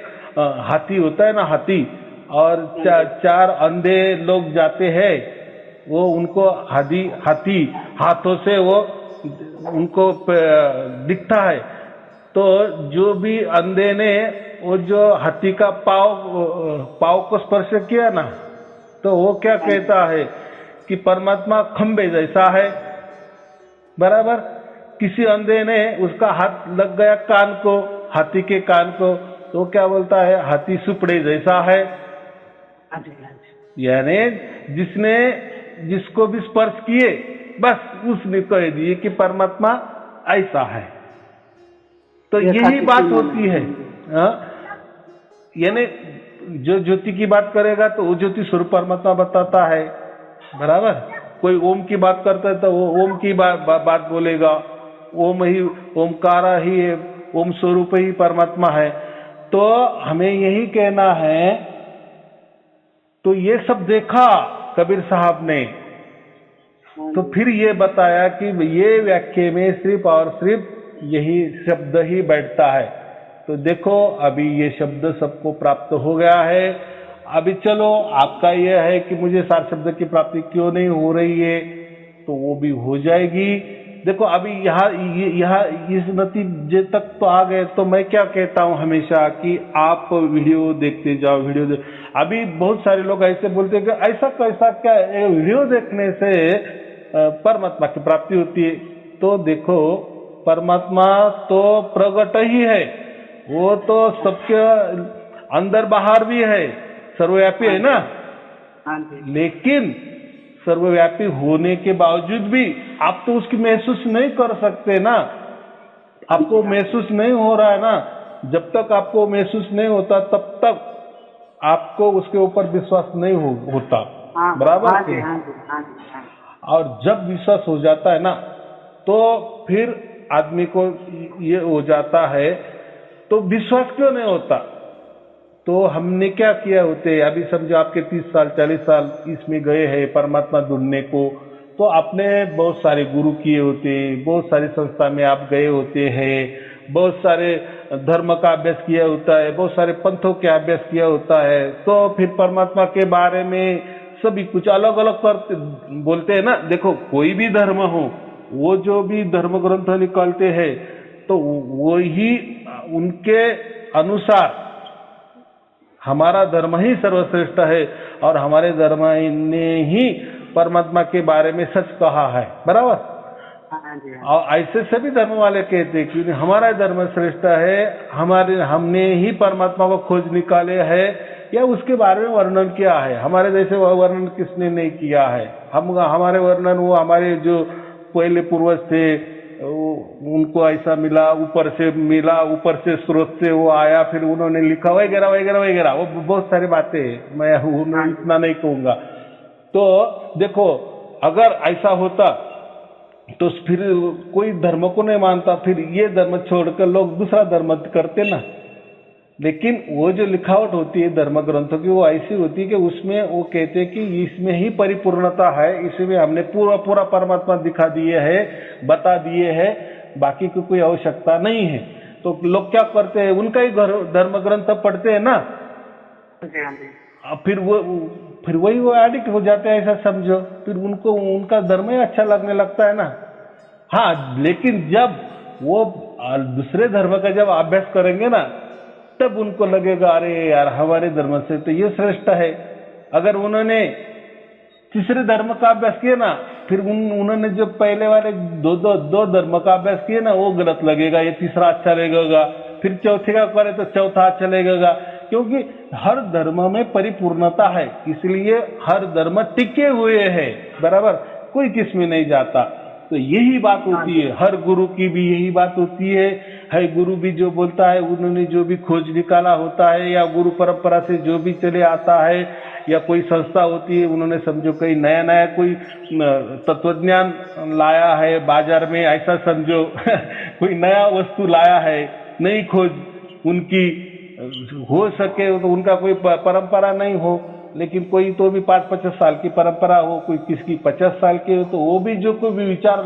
हाथी होता है ना, हाथी, और चार अंधे लोग जाते हैं, वो उनको हाथी हाथों से वो उनको दिखता है, तो जो भी अंधे ने वो जो हाथी का पाव को स्पर्श किया ना, तो वो क्या कहता है कि परमात्मा खंबे जैसा है। बराबर, किसी अंधे ने उसका हाथ लग गया कान को, हाथी के कान को, तो क्या बोलता है, हाथी सुपड़े जैसा है। हाँ जी, हाँ जी। यानी जिसको भी स्पर्श किए बस उसने कह दिए कि परमात्मा ऐसा है। तो यही बात होती है। हाँ, यानी जो ज्योति की बात करेगा तो वो ज्योति स्वरूप परमात्मा बताता है, बराबर। कोई ओम की बात करता है तो वो ओम की बात बोलेगा, ओम ही ओमकारा ही है, ओम स्वरूप ही परमात्मा है। तो हमें यही कहना है। तो ये सब देखा कबीर साहब ने, तो फिर ये बताया कि ये व्याख्या में सिर्फ और सिर्फ यही शब्द ही बैठता है। तो देखो अभी ये शब्द सबको प्राप्त हो गया है। अभी चलो आपका यह है कि मुझे सार शब्द की प्राप्ति क्यों नहीं हो रही है, तो वो भी हो जाएगी। देखो अभी यहाँ इस नतीजे तक तो आ गए। तो मैं क्या कहता हूँ हमेशा कि आप वीडियो देखते जाओ, अभी बहुत सारे लोग ऐसे बोलते हैं कि ऐसा कैसा क्या वीडियो देखने से परमात्मा की प्राप्ति होती है। तो देखो परमात्मा तो प्रगट ही है, वो तो सबके अंदर बाहर भी है, सर्वव्यापी है ना। लेकिन सर्वव्यापी होने के बावजूद भी आप तो उसकी महसूस नहीं कर सकते ना, आपको महसूस नहीं हो रहा है ना। जब तक आपको महसूस नहीं होता तब तक आपको उसके ऊपर विश्वास नहीं होता, बराबर के। और जब विश्वास हो जाता है ना, तो फिर आदमी को ये हो जाता है। तो विश्वास क्यों नहीं होता, तो हमने क्या किया होते, अभी समझो आपके 30 साल 40 साल इसमें गए हैं परमात्मा ढूंढने को, तो आपने बहुत सारे गुरु किए होते, बहुत सारी संस्था में आप गए होते हैं, बहुत सारे धर्म का अभ्यास किया होता है, बहुत सारे पंथों का अभ्यास किया होता है। तो फिर परमात्मा के बारे में सभी कुछ अलग अलग करते बोलते हैं ना। देखो कोई भी धर्म हो, वो जो भी धर्म ग्रंथ निकालते हैं तो वही उनके अनुसार हमारा धर्म ही सर्वश्रेष्ठ है, और हमारे धर्म ने ही परमात्मा के बारे में सच कहा है, बराबर। और ऐसे सभी धर्म वाले कहते हैं कि हमारा धर्म श्रेष्ठ है, हमने ही परमात्मा को खोज निकाले है या उसके बारे में वर्णन किया है। हमारे जैसे वह वर्णन किसने नहीं किया है। हमारे वर्णन वो हमारे जो पहले पूर्वज थे उनको ऐसा मिला, ऊपर से स्रोत से वो आया, फिर उन्होंने लिखा वगैरह वगैरह वगैरह, वो बहुत सारी बातें मैं इतना नहीं कहूंगा। तो देखो अगर ऐसा होता तो फिर कोई धर्म को नहीं मानता, फिर ये धर्म छोड़कर लोग दूसरा धर्म करते ना। लेकिन वो जो लिखावट होती है धर्म ग्रंथों की, वो ऐसी होती है कि उसमें वो कहते हैं कि इसमें ही परिपूर्णता है, इसमें हमने पूरा परमात्मा दिखा दिए है, बता दिए है, बाकी की कोई आवश्यकता नहीं है। तो लोग क्या करते हैं, उनका ही धर्म ग्रंथ पढ़ते हैं ना, फिर वही वो एडिक्ट हो जाते हैं, ऐसा समझो। फिर उनको उनका धर्म ही अच्छा लगने लगता है ना। हाँ, लेकिन जब वो दूसरे धर्म का जब अभ्यास करेंगे ना, तब उनको लगेगा अरे यार हमारे धर्म से तो ये श्रेष्ठ है। अगर उन्होंने तीसरे धर्म का अभ्यास किया ना, फिर उन्होंने जो पहले वाले दो धर्म का अभ्यास किया ना, वो गलत लगेगा, ये तीसरा अच्छा लगेगा। फिर चौथे का करे तो चौथा अच्छा लगेगा, क्योंकि हर धर्म में परिपूर्णता है, इसलिए हर धर्म टिके हुए हैं, बराबर, कोई किसमें नहीं जाता। तो यही बात होती है, हर गुरु की भी यही बात होती है गुरु भी जो बोलता है, उन्होंने जो भी खोज निकाला होता है, या गुरु परंपरा से जो भी चले आता है, या कोई संस्था होती है, उन्होंने समझो कहीं नया कोई तत्वज्ञान लाया है बाजार में, ऐसा समझो कोई नया वस्तु लाया है, नई खोज उनकी हो सके, तो उनका कोई परंपरा नहीं हो, लेकिन कोई तो भी 5-50 साल की परंपरा हो, कोई किसकी 50 साल की हो, तो वो भी जो कोई भी विचार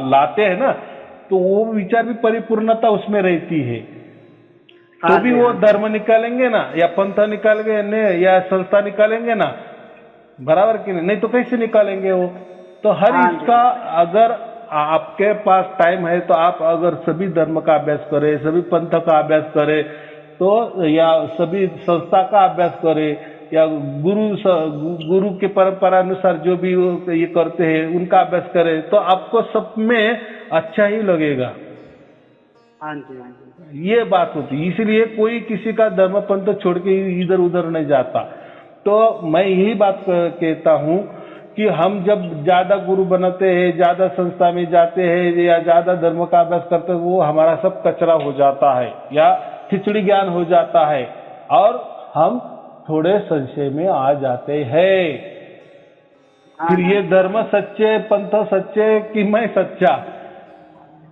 लाते हैं ना, तो वो विचार भी परिपूर्णता उसमें रहती है। तो भी वो धर्म निकालेंगे ना, या पंथ निकालेंगे या संस्था निकालेंगे ना, बराबर कि नहीं तो कैसे निकालेंगे वो। तो हर इसका अगर आपके पास टाइम है तो आप अगर सभी धर्म का अभ्यास करें, सभी पंथ का अभ्यास करें, तो या सभी संस्था का अभ्यास करें, या गुरु के परंपरा अनुसार जो भी ये करते हैं उनका अभ्यास करें, तो आपको सब में अच्छा ही लगेगा। हाँ जी, ये बात होती है। इसलिए कोई किसी का धर्म पंथ छोड़ के इधर उधर नहीं जाता। तो मैं यही बात कहता हूँ कि हम जब ज्यादा गुरु बनाते हैं, ज्यादा संस्था में जाते हैं या ज्यादा धर्म का अभ्यास करते हैं, वो हमारा सब कचरा हो जाता है या खिचड़ी ज्ञान हो जाता है और हम थोड़े संशय में आ जाते हैं। फिर ये धर्म सच्चे, पंथ सच्चे कि मैं सच्चा,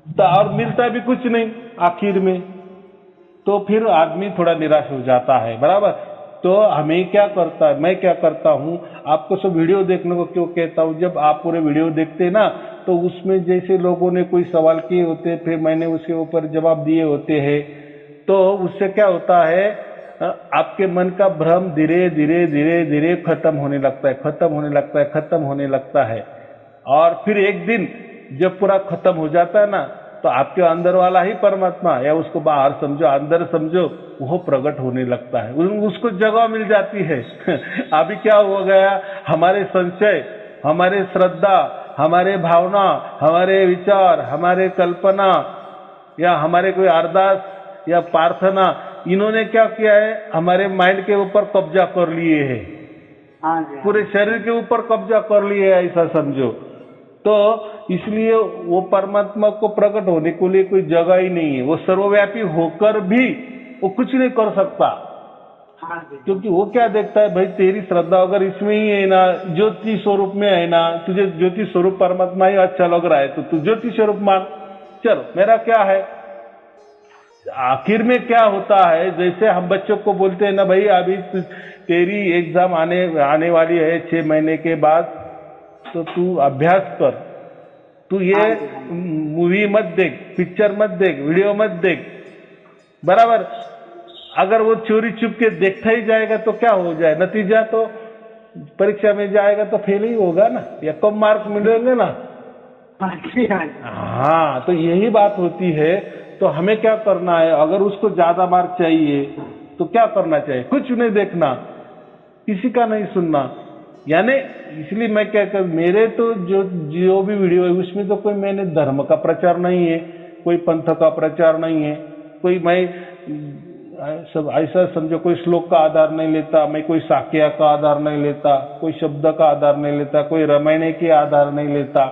तो और मिलता भी कुछ नहीं आखिर में, तो फिर आदमी थोड़ा निराश हो जाता है। बराबर। तो हमें क्या करता है, मैं क्या करता हूँ, आपको सब वीडियो देखने को क्यों कहता हूँ, जब आप पूरे वीडियो देखते हैं ना, तो उसमें जैसे लोगों ने कोई सवाल किए होते, फिर मैंने उसके ऊपर जवाब दिए होते हैं, तो उससे क्या होता है, आपके मन का भ्रम धीरे धीरे धीरे धीरे खत्म होने लगता है, खत्म होने लगता है, खत्म होने लगता है। और फिर एक दिन जब पूरा खत्म हो जाता है ना, तो आपके अंदर वाला ही परमात्मा, या उसको बाहर समझो अंदर समझो, वो प्रकट होने लगता है, उसको जगह मिल जाती है। अभी क्या हो गया, हमारे संशय, हमारे श्रद्धा, हमारे भावना, हमारे विचार, हमारे कल्पना या हमारे कोई अरदास या प्रार्थना, इन्होंने क्या किया है, हमारे माइंड के ऊपर कब्जा कर लिए है। हाँ जी। पूरे शरीर के ऊपर कब्जा कर लिए है, ऐसा समझो। तो इसलिए वो परमात्मा को प्रकट होने के लिए कोई जगह ही नहीं है। वो सर्वव्यापी होकर भी वो कुछ नहीं कर सकता। हाँ जी। क्योंकि वो क्या देखता है, भाई तेरी श्रद्धा अगर इसमें ही है ना, ज्योति स्वरूप में है ना, तुझे ज्योति स्वरूप परमात्मा ही अच्छा लग रहा है, तो तू ज्योति स्वरूप मान, चलो मेरा क्या है। आखिर में क्या होता है, जैसे हम बच्चों को बोलते हैं ना, भाई अभी तेरी एग्जाम आने वाली है 6 महीने के बाद, तो तू अभ्यास कर, तू ये मूवी मत देख, पिक्चर मत देख, वीडियो मत देख। बराबर। अगर वो चोरी छुप के देखता ही जाएगा तो क्या हो जाए, नतीजा तो परीक्षा में जाएगा तो फेल ही होगा ना, या कम मार्क्स मिलेंगे ना। हाँ, तो यही बात होती है। तो हमें क्या करना है, अगर उसको ज्यादा मार्क चाहिए तो क्या करना चाहिए, कुछ नहीं देखना, किसी का नहीं सुनना। यानी इसलिए मैं क्या कर, मेरे तो जो भी वीडियो है उसमें तो कोई मैंने धर्म का प्रचार नहीं है, कोई पंथ का प्रचार नहीं है, कोई मैं सब ऐसा समझो, कोई श्लोक का आधार नहीं लेता, मैं कोई साक्या का आधार नहीं लेता, कोई शब्द का आधार नहीं लेता, कोई रामायण के आधार नहीं लेता,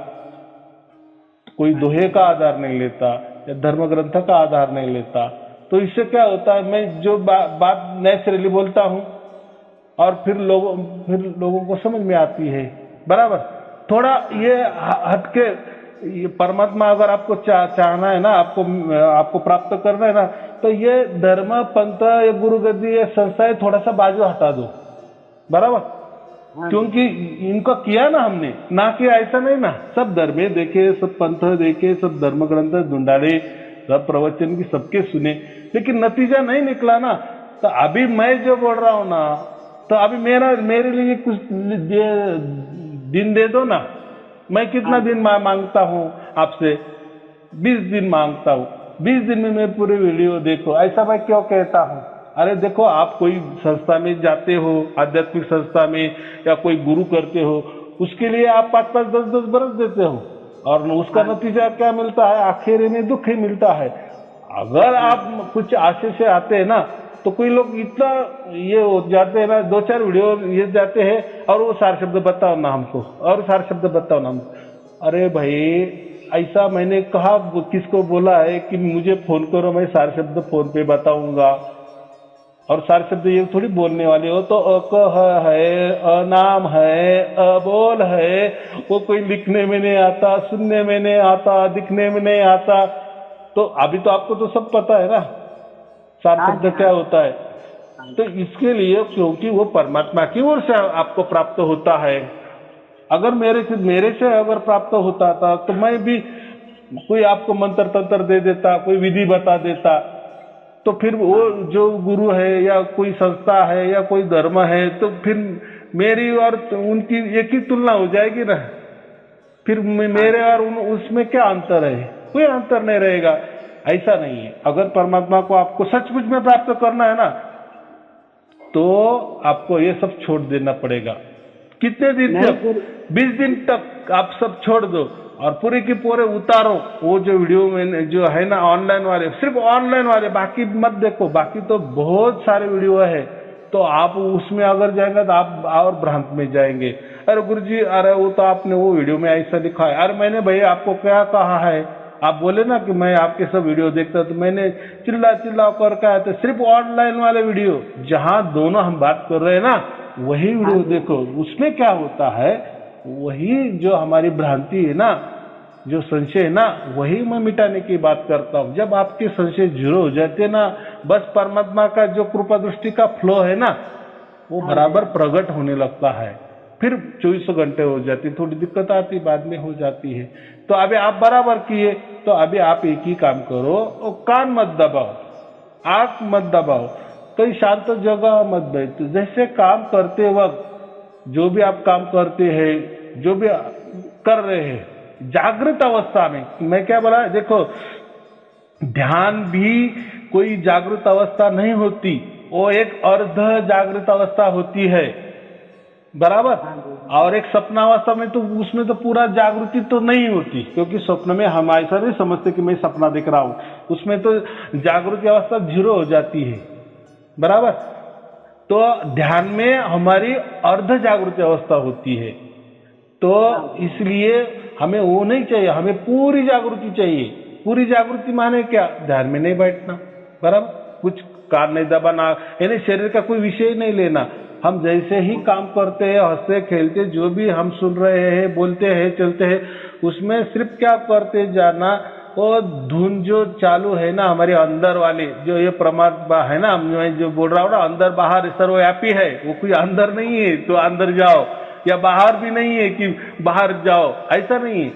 कोई दोहे का आधार नहीं लेता, या धर्म ग्रंथ का आधार नहीं लेता। तो इससे क्या होता है, मैं जो बात नेचुरली बोलता हूँ और फिर लोगों को समझ में आती है। बराबर। थोड़ा ये हटके, ये परमात्मा अगर आपको चाहना है ना, आपको प्राप्त करना है ना, तो ये धर्म पंथ या गुरु गद्दी या संस्थाएं थोड़ा सा बाजू हटा दो। बराबर। क्योंकि इनका किया ना हमने, ना किया ऐसा नहीं ना, सब धर्मे देखे, सब पंथ देखे, सब धर्म ग्रंथ ढूंढाड़े, सब प्रवचन की सबके सुने, लेकिन नतीजा नहीं निकला ना। तो अभी मैं जो बोल रहा हूँ ना, तो अभी मेरे लिए कुछ दिन दे दो ना। मैं कितना दिन मांगता हूँ आपसे, 20 दिन मांगता हूँ, 20 दिन में मैं पूरे वीडियो देखो, ऐसा मैं क्यों कहता हूँ। अरे देखो, आप कोई संस्था में जाते हो, आध्यात्मिक संस्था में, या कोई गुरु करते हो, उसके लिए आप 5-5, 10-10 बरस देते हो, और उसका नतीजा क्या मिलता है, आखिर में दुख ही मिलता है। अगर आप कुछ आशय से आते हैं ना, तो कोई लोग इतना ये हो जाते हैं ना, 2-4 वीडियो ये जाते हैं और वो सार शब्द बताओ ना हमको, और सार शब्द बताओ ना हमको। अरे भाई, ऐसा मैंने कहा, किसको बोला है कि मुझे फोन करो, मैं सार शब्द फोन पे बताऊंगा, और सार शब्द ये थोड़ी बोलने वाले हो। तो अकह है, अनाम है, अबोल है, वो कोई लिखने में नहीं आता, सुनने में नहीं आता, दिखने में नहीं आता। तो अभी तो आपको तो सब पता है ना सार शब्द क्या होता है। तो इसके लिए, क्योंकि वो परमात्मा की ओर से आपको प्राप्त होता है। अगर मेरे से अगर प्राप्त होता था, तो मैं भी कोई आपको मंत्र तंत्र दे देता, कोई विधि बता देता, तो फिर वो जो गुरु है या कोई संस्था है या कोई धर्म है, तो फिर मेरी और उनकी एक ही तुलना हो जाएगी ना। फिर मेरे और उसमें क्या अंतर है, कोई अंतर नहीं रहेगा। ऐसा नहीं है। अगर परमात्मा को आपको सचमुच में प्राप्त करना है ना, तो आपको ये सब छोड़ देना पड़ेगा। कितने दिन तक? 20 दिन तक आप सब छोड़ दो, और पूरे की पूरे उतारो। वो जो वीडियो में जो है ना ऑनलाइन वाले, सिर्फ ऑनलाइन वाले, बाकी मत देखो। बाकी तो बहुत सारे वीडियो है, तो आप उसमें अगर जाएंगे तो आप और भ्रांत में जाएंगे। अरे गुरुजी, अरे वो तो आपने वो वीडियो में ऐसा दिखा है। अरे मैंने भैया आपको क्या कहा है? आप बोले ना कि मैं आपके सब वीडियो देखता, तो मैंने चिल्ला चिल्ला कर कहा। तो सिर्फ ऑनलाइन वाले वीडियो जहां दोनों हम बात कर रहे हैं ना, वही वीडियो देखो। उसमें क्या होता है, वही जो हमारी भ्रांति है ना, जो संशय है ना, वही मैं मिटाने की बात करता हूँ। जब आपके संशय जीरो हो जाते ना, बस परमात्मा का जो कृपा दृष्टि का फ्लो है ना, वो बराबर प्रकट होने लगता है। फिर 24 घंटे हो जाती, थोड़ी दिक्कत आती, बाद में हो जाती है। तो अभी आप बराबर किए, तो अभी आप एक ही काम करो, और कान मत दबाओ, आंख मत दबाओ, कहीं शांत जगह मत बैठो। जैसे काम करते वक्त जो भी आप काम करते हैं, जो भी कर रहे हैं, जागृत अवस्था में, मैं क्या बोला, देखो ध्यान भी कोई जागृत अवस्था नहीं होती, वो एक अर्ध जागृत अवस्था होती है, बराबर। और एक स्वप्नावस्था में तो उसमें तो पूरा जागृति तो नहीं होती, क्योंकि स्वप्न में हम ऐसा नहीं समझते कि मैं सपना देख रहा हूं, उसमें तो जागृति अवस्था जीरो हो जाती है, बराबर। तो ध्यान में हमारी अर्ध जागृति अवस्था होती है, तो इसलिए हमें वो नहीं चाहिए, हमें पूरी जागृति चाहिए। पूरी जागृति माने क्या? ध्यान में नहीं बैठना, बराबर, कुछ कान नहीं दबाना, यानी शरीर का कोई विषय नहीं लेना। हम जैसे ही काम करते हैं, हंसते खेलते, जो भी हम सुन रहे हैं, बोलते हैं, चलते हैं, उसमें सिर्फ क्या करते जाना, वो धुन जो चालू है ना हमारे अंदर वाले, जो ये परमात्मा है ना, मैं जो बोल रहा हूँ ना, अंदर बाहर सर्वव्यापी है, वो कोई अंदर नहीं है तो अंदर जाओ, या बाहर भी नहीं है कि बाहर जाओ, ऐसा नहीं है।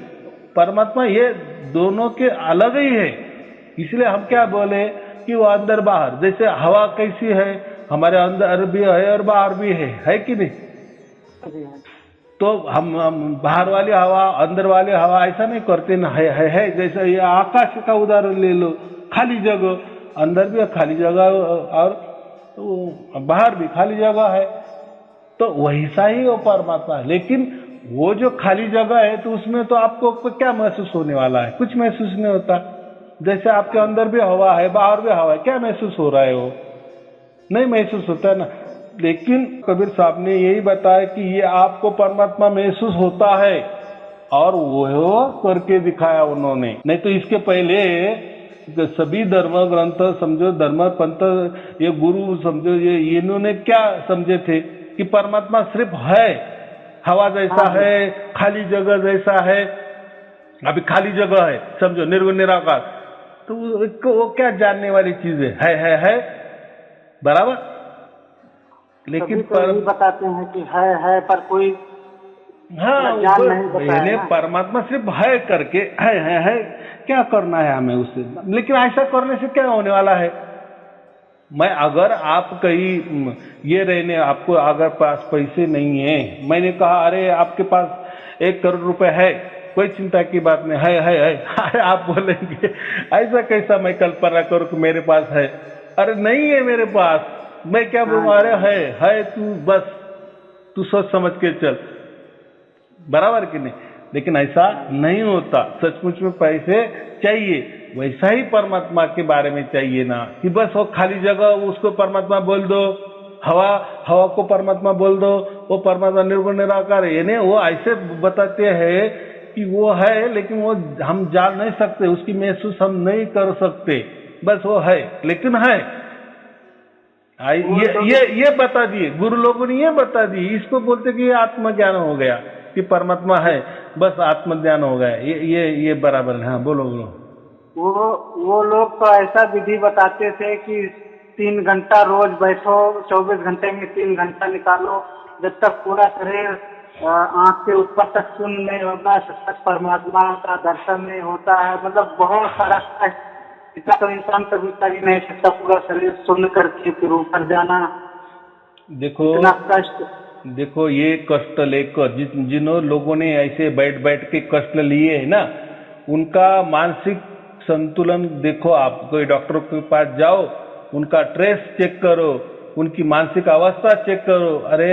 परमात्मा ये दोनों के अलग ही है। इसलिए हम क्या बोले कि वो अंदर बाहर, जैसे हवा कैसी है, हमारे अंदर भी है और बाहर भी है कि नहीं? तो हम बाहर वाली हवा, अंदर वाली हवा ऐसा नहीं करते ना, है। जैसे ये आकाश का उदाहरण ले लो, खाली जगह, अंदर भी खाली जगह और तो बाहर भी खाली जगह है, तो वैसा ही वो परमात्मा है। लेकिन वो जो खाली जगह है, तो उसमें तो आपको क्या महसूस होने वाला है? कुछ महसूस नहीं होता। जैसे आपके अंदर भी हवा है, बाहर भी हवा है, क्या महसूस हो रहा है? वो नहीं महसूस होता ना। लेकिन कबीर साहब ने यही बताया कि ये आपको परमात्मा महसूस होता है, और वो करके दिखाया उन्होंने। नहीं तो इसके पहले सभी धर्म ग्रंथ समझो, धर्म पंथ, ये गुरु समझो, ये इन्होंने क्या समझे थे कि परमात्मा सिर्फ है, हवा जैसा है, खाली जगह जैसा है। अभी खाली जगह है समझो, निर्गुण निराकार, तो वो क्या जानने वाली चीज है, बराबर। लेकिन पर बताते हैं कि है पर कोई जान नहीं बताया। परमात्मा सिर्फ है करके है, क्या करना है हमें उससे? लेकिन ऐसा करने से क्या होने वाला है? मैं अगर आप कहीं ये रहने, आपको अगर पास पैसे नहीं है, मैंने कहा अरे आपके पास 1 करोड़ रुपए है, कोई चिंता की बात नहीं, है। अरे आप बोलेंगे ऐसा कैसा मैं कल्पना करूं कि मेरे पास है? अरे नहीं है मेरे पास, मैं क्या बोलूं? अरे है, तू बस तू सोच समझ के चल, बराबर कि नहीं? लेकिन ऐसा नहीं होता। सचमुच में पैसे चाहिए, वैसा ही परमात्मा के बारे में चाहिए ना, कि बस वो खाली जगह उसको परमात्मा बोल दो, हवा को परमात्मा बोल दो, वो परमात्मा निर्गुण निराकार है। यानी वो ऐसे बताते हैं कि वो है, लेकिन वो हम जान नहीं सकते, उसकी महसूस हम नहीं कर सकते, बस वो है, लेकिन है। ये बता दिए गुरु लोगों ने, ये बता दी। इसको बोलते कि ये आत्मज्ञान हो गया, कि परमात्मा है, बस आत्मज्ञान हो गया। ये बराबर है। हाँ बोलो। वो लोग तो ऐसा विधि बताते थे कि 3 घंटा रोज बैठो, 24 घंटे में 3 घंटा निकालो, जब तक पूरा शरीर आंख के ऊपर तक सुन नहीं होता, तब तक परमात्मा का दर्शन नहीं होता है। मतलब बहुत सारा कष्ट, इतना तो इंसान कभी कर ही नहीं सकता, पूरा शरीर सुन करके फिर ऊपर जाना। देखो इतना कष्ट, देखो ये कष्ट लेकर जिन्होंने लोगों ने ऐसे बैठ के कष्ट लिए है ना, उनका मानसिक संतुलन देखो। आप कोई डॉक्टर के पास जाओ, उनका ट्रेस चेक करो, उनकी मानसिक अवस्था चेक करो। अरे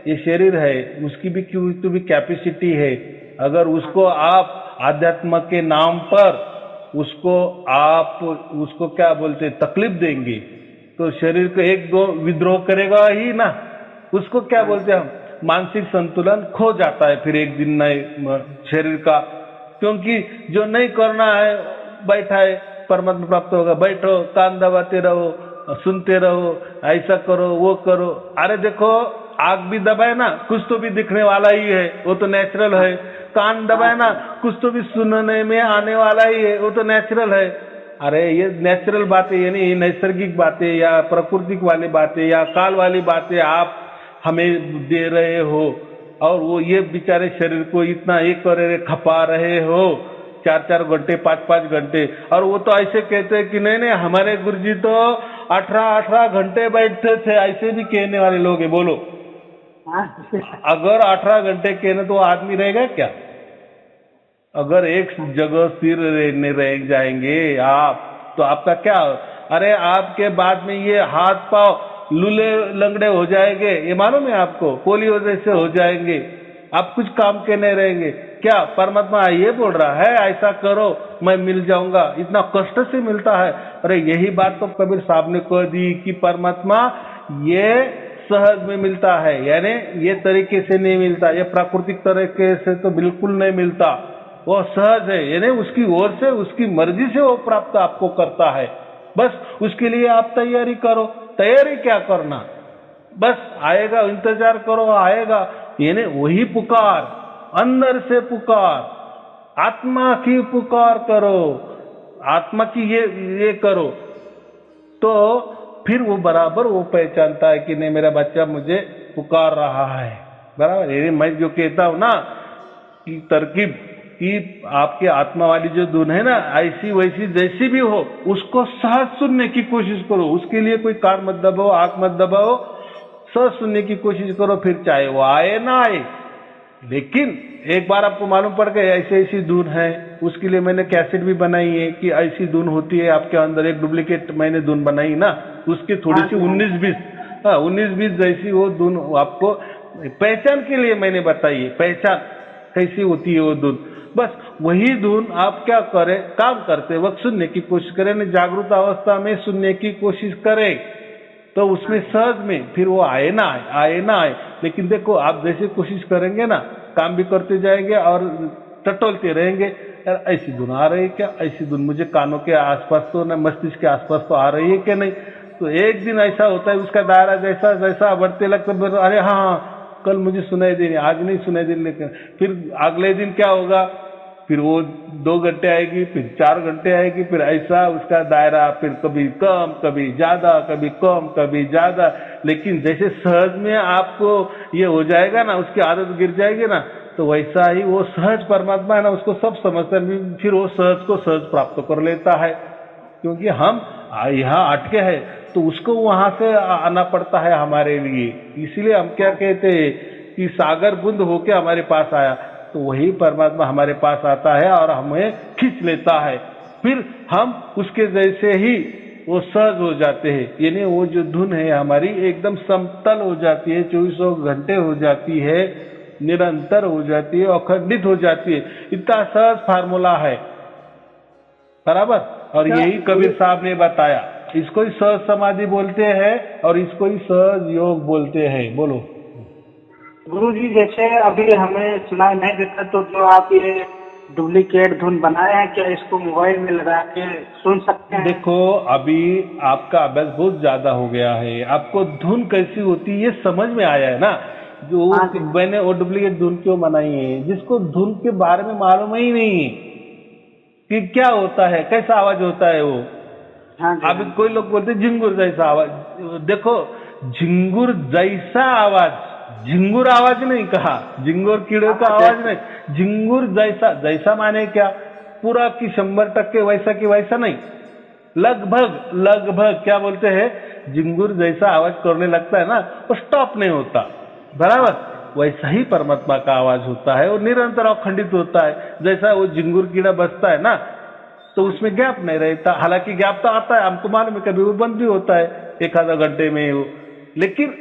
ये शरीर है, उसकी भी क्यों तो भी कैपेसिटी है, अगर उसको आप आध्यात्म के नाम पर उसको क्या बोलते तकलीफ देंगे तो शरीर को एक दो विद्रोह करेगा ही ना। उसको क्या बोलते हैं हम, मानसिक संतुलन खो जाता है फिर एक दिन नए शरीर का। क्योंकि जो नहीं करना है बैठा है परमात्मा प्राप्त होगा, बैठो कान दबाते रहो सुनते रहो ऐसा करो वो करो। अरे देखो आग भी दबाए ना कुछ तो भी दिखने वाला ही है, वो तो नेचुरल है। कान दबाए ना कुछ तो भी सुनने में आने वाला ही है, वो तो नेचुरल है। अरे ये नेचुरल बातें यानी ये नैसर्गिक बातें या प्राकृतिक वाली बातें या काल वाली बातें आप हमें दे रहे हो और वो ये बेचारे शरीर को इतना एक करे खपा रहे हो 4-4 घंटे 5-5 घंटे। और वो तो ऐसे कहते हैं कि नहीं हमारे गुरुजी तो 18-18 घंटे बैठते थे, ऐसे भी कहने वाले लोग हैं। बोलो अगर 18 घंटे कहने तो आदमी रहेगा क्या? अगर एक जगह स्थिर रहने रह जाएंगे आप तो आपका क्या? अरे आपके बाद में ये हाथ पांव लूले लंगड़े हो जाएंगे, ये मालूम है आपको, पोलियो जैसे हो जाएंगे, आप कुछ काम के नहीं रहेंगे। क्या परमात्मा ये बोल रहा है ऐसा करो मैं मिल जाऊंगा, इतना कष्ट से मिलता है? अरे यही बात तो कबीर साहब ने कह दी कि परमात्मा ये सहज में मिलता है, यानी ये तरीके से नहीं मिलता, ये प्राकृतिक तरीके से तो बिल्कुल नहीं मिलता, वो सहज है, यानी उसकी ओर से उसकी मर्जी से वो प्राप्त आपको करता है। बस उसके लिए आप तैयारी करो। तैयारी क्या करना, बस आएगा, इंतजार करो आएगा। यानी वही पुकार, अंदर से पुकार, आत्मा की पुकार करो, आत्मा की ये करो तो फिर वो बराबर वो पहचानता है कि नहीं मेरा बच्चा मुझे पुकार रहा है। बराबर। ये मैं जो कहता हूं ना कि तरकीब कि आपके आत्मा वाली जो धुन है ना ऐसी वैसी जैसी भी हो उसको सहज सुनने की कोशिश करो। उसके लिए कोई कान मत दबाओ, आंख मत दबाओ, सहज सुनने की कोशिश करो। फिर चाहे वो आए ना आए, लेकिन एक बार आपको मालूम पड़ गया ऐसी ऐसी धुन है, उसके लिए मैंने कैसेट भी बनाई है कि ऐसी धुन होती है आपके अंदर। एक डुप्लीकेट मैंने धुन बनाई ना, उसकी थोड़ी सी 19-20 जैसी वो धुन आपको पहचान के लिए मैंने बताई है, पहचान कैसी होती है वो धुन। बस वही धुन आप क्या करें, काम करते वक्त सुनने की कोशिश करें, जागरूक अवस्था में सुनने की कोशिश करें तो उसमें सहज में फिर वो आए ना आए। लेकिन देखो आप जैसे कोशिश करेंगे ना, काम भी करते जाएंगे और टटोलते रहेंगे, यार ऐसी धुन आ रही है क्या, ऐसी धुन मुझे कानों के आसपास तो ना मस्तिष्क के आसपास तो आ रही है क्या नहीं। तो एक दिन ऐसा होता है उसका दायरा जैसा जैसा बढ़ते लगता, अरे हाँ कल मुझे सुनाई दे रही, आज नहीं सुनाई दे रही। लेकिन फिर अगले दिन क्या होगा, फिर वो 2 घंटे आएगी, फिर 4 घंटे आएगी, फिर ऐसा उसका दायरा फिर कभी कम कभी ज्यादा, कभी कम कभी ज्यादा। लेकिन जैसे सहज में आपको ये हो जाएगा ना, उसकी आदत गिर जाएगी ना, तो वैसा ही वो सहज परमात्मा है ना, उसको सब समझता है, फिर वो सहज को सहज प्राप्त कर लेता है। क्योंकि हम यहाँ अटके हैं तो उसको वहां से आना पड़ता है हमारे लिए। इसलिए हम क्या कहते हैं कि सागर बुंद होके हमारे पास आया, तो वही परमात्मा हमारे पास आता है और हमें खींच लेता है। फिर हम उसके जैसे ही वो सहज हो जाते हैं, यानी वो जो धुन है हमारी एकदम समतल हो जाती है, 24 घंटे हो जाती है, निरंतर हो जाती है, अखंडित हो जाती है। इतना सहज फार्मूला है, बराबर। और यही कबीर साहब ने बताया, इसको ही सहज समाधि बोलते हैं और इसको ही सहज योग बोलते हैं। बोलो गुरु जी, जैसे अभी हमें सुनाई नहीं देता तो जो आप ये डुप्लीकेट धुन बनाए हैं, क्या इसको मोबाइल में लगा के सुन सकते हैं? देखो अभी आपका अभ्यास बहुत ज्यादा हो गया है, आपको धुन कैसी होती है ये समझ में आया है ना। जो मैंने वो डुप्लीकेट धुन क्यों बनाई है, जिसको धुन के बारे में मालूम ही नहीं है कि क्या होता है, कैसा आवाज होता है वो। अभी कोई लोग बोलते झिंगुर जैसा आवाज, देखो झिंगुर जैसा आवाज, झिंगुर आवाज नहीं कहा, झिंगुर कीड़े का आवाज नहीं, झिंगुर जैसा। जैसा माने क्या, पूरा की 100% वैसा की वैसा नहीं, लगभग क्या बोलते हैं, झिंगुर जैसा आवाज करने लगता है ना, वो स्टॉप नहीं होता, बराबर। वैसा ही परमात्मा का आवाज होता है, वो निरंतर अखंडित होता है। जैसा वो झिंगुर कीड़ा बसता है ना, तो उसमें गैप नहीं रहता, हालांकि गैप तो आता है, हमको मालूम है, कभी वो बंद भी होता है 1 आधा घंटे में वो, लेकिन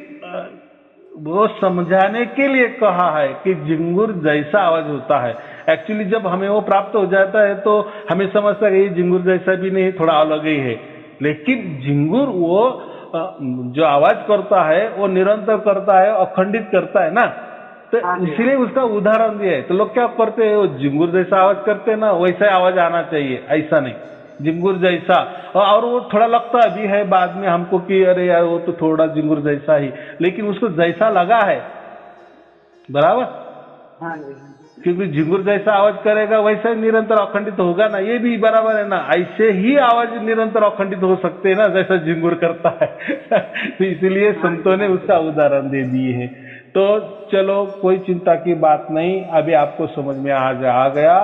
वो समझाने के लिए कहा है कि झिंगुर जैसा आवाज होता है। एक्चुअली जब हमें वो प्राप्त हो जाता है तो हमें समझता है कि ये झिंगुर जैसा भी नहीं, थोड़ा अलग ही है। लेकिन झिंगुर वो जो आवाज करता है वो निरंतर करता है, अखंडित करता है ना, तो इसलिए उसका उदाहरण दिया है। तो लोग क्या करते हैं, वो झिंगुर जैसा आवाज करते हैं ना, वैसा आवाज आना चाहिए, ऐसा नहीं, झिंगुर जैसा। और वो थोड़ा लगता भी है बाद में हमको कि अरे यार वो तो थोड़ा झिंगुर जैसा ही, लेकिन उसको जैसा लगा है बराबर। हाँ जी। क्योंकि झिंगुर जैसा आवाज करेगा वैसा ही निरंतर अखंडित होगा ना, ये भी बराबर है ना। ऐसे ही आवाज निरंतर अखंडित हो सकते हैं ना जैसा झिंगुर करता है। तो इसलिए संतों ने उसका उदाहरण दे दिए हैं। तो चलो कोई चिंता की बात नहीं, अभी आपको समझ में आ गया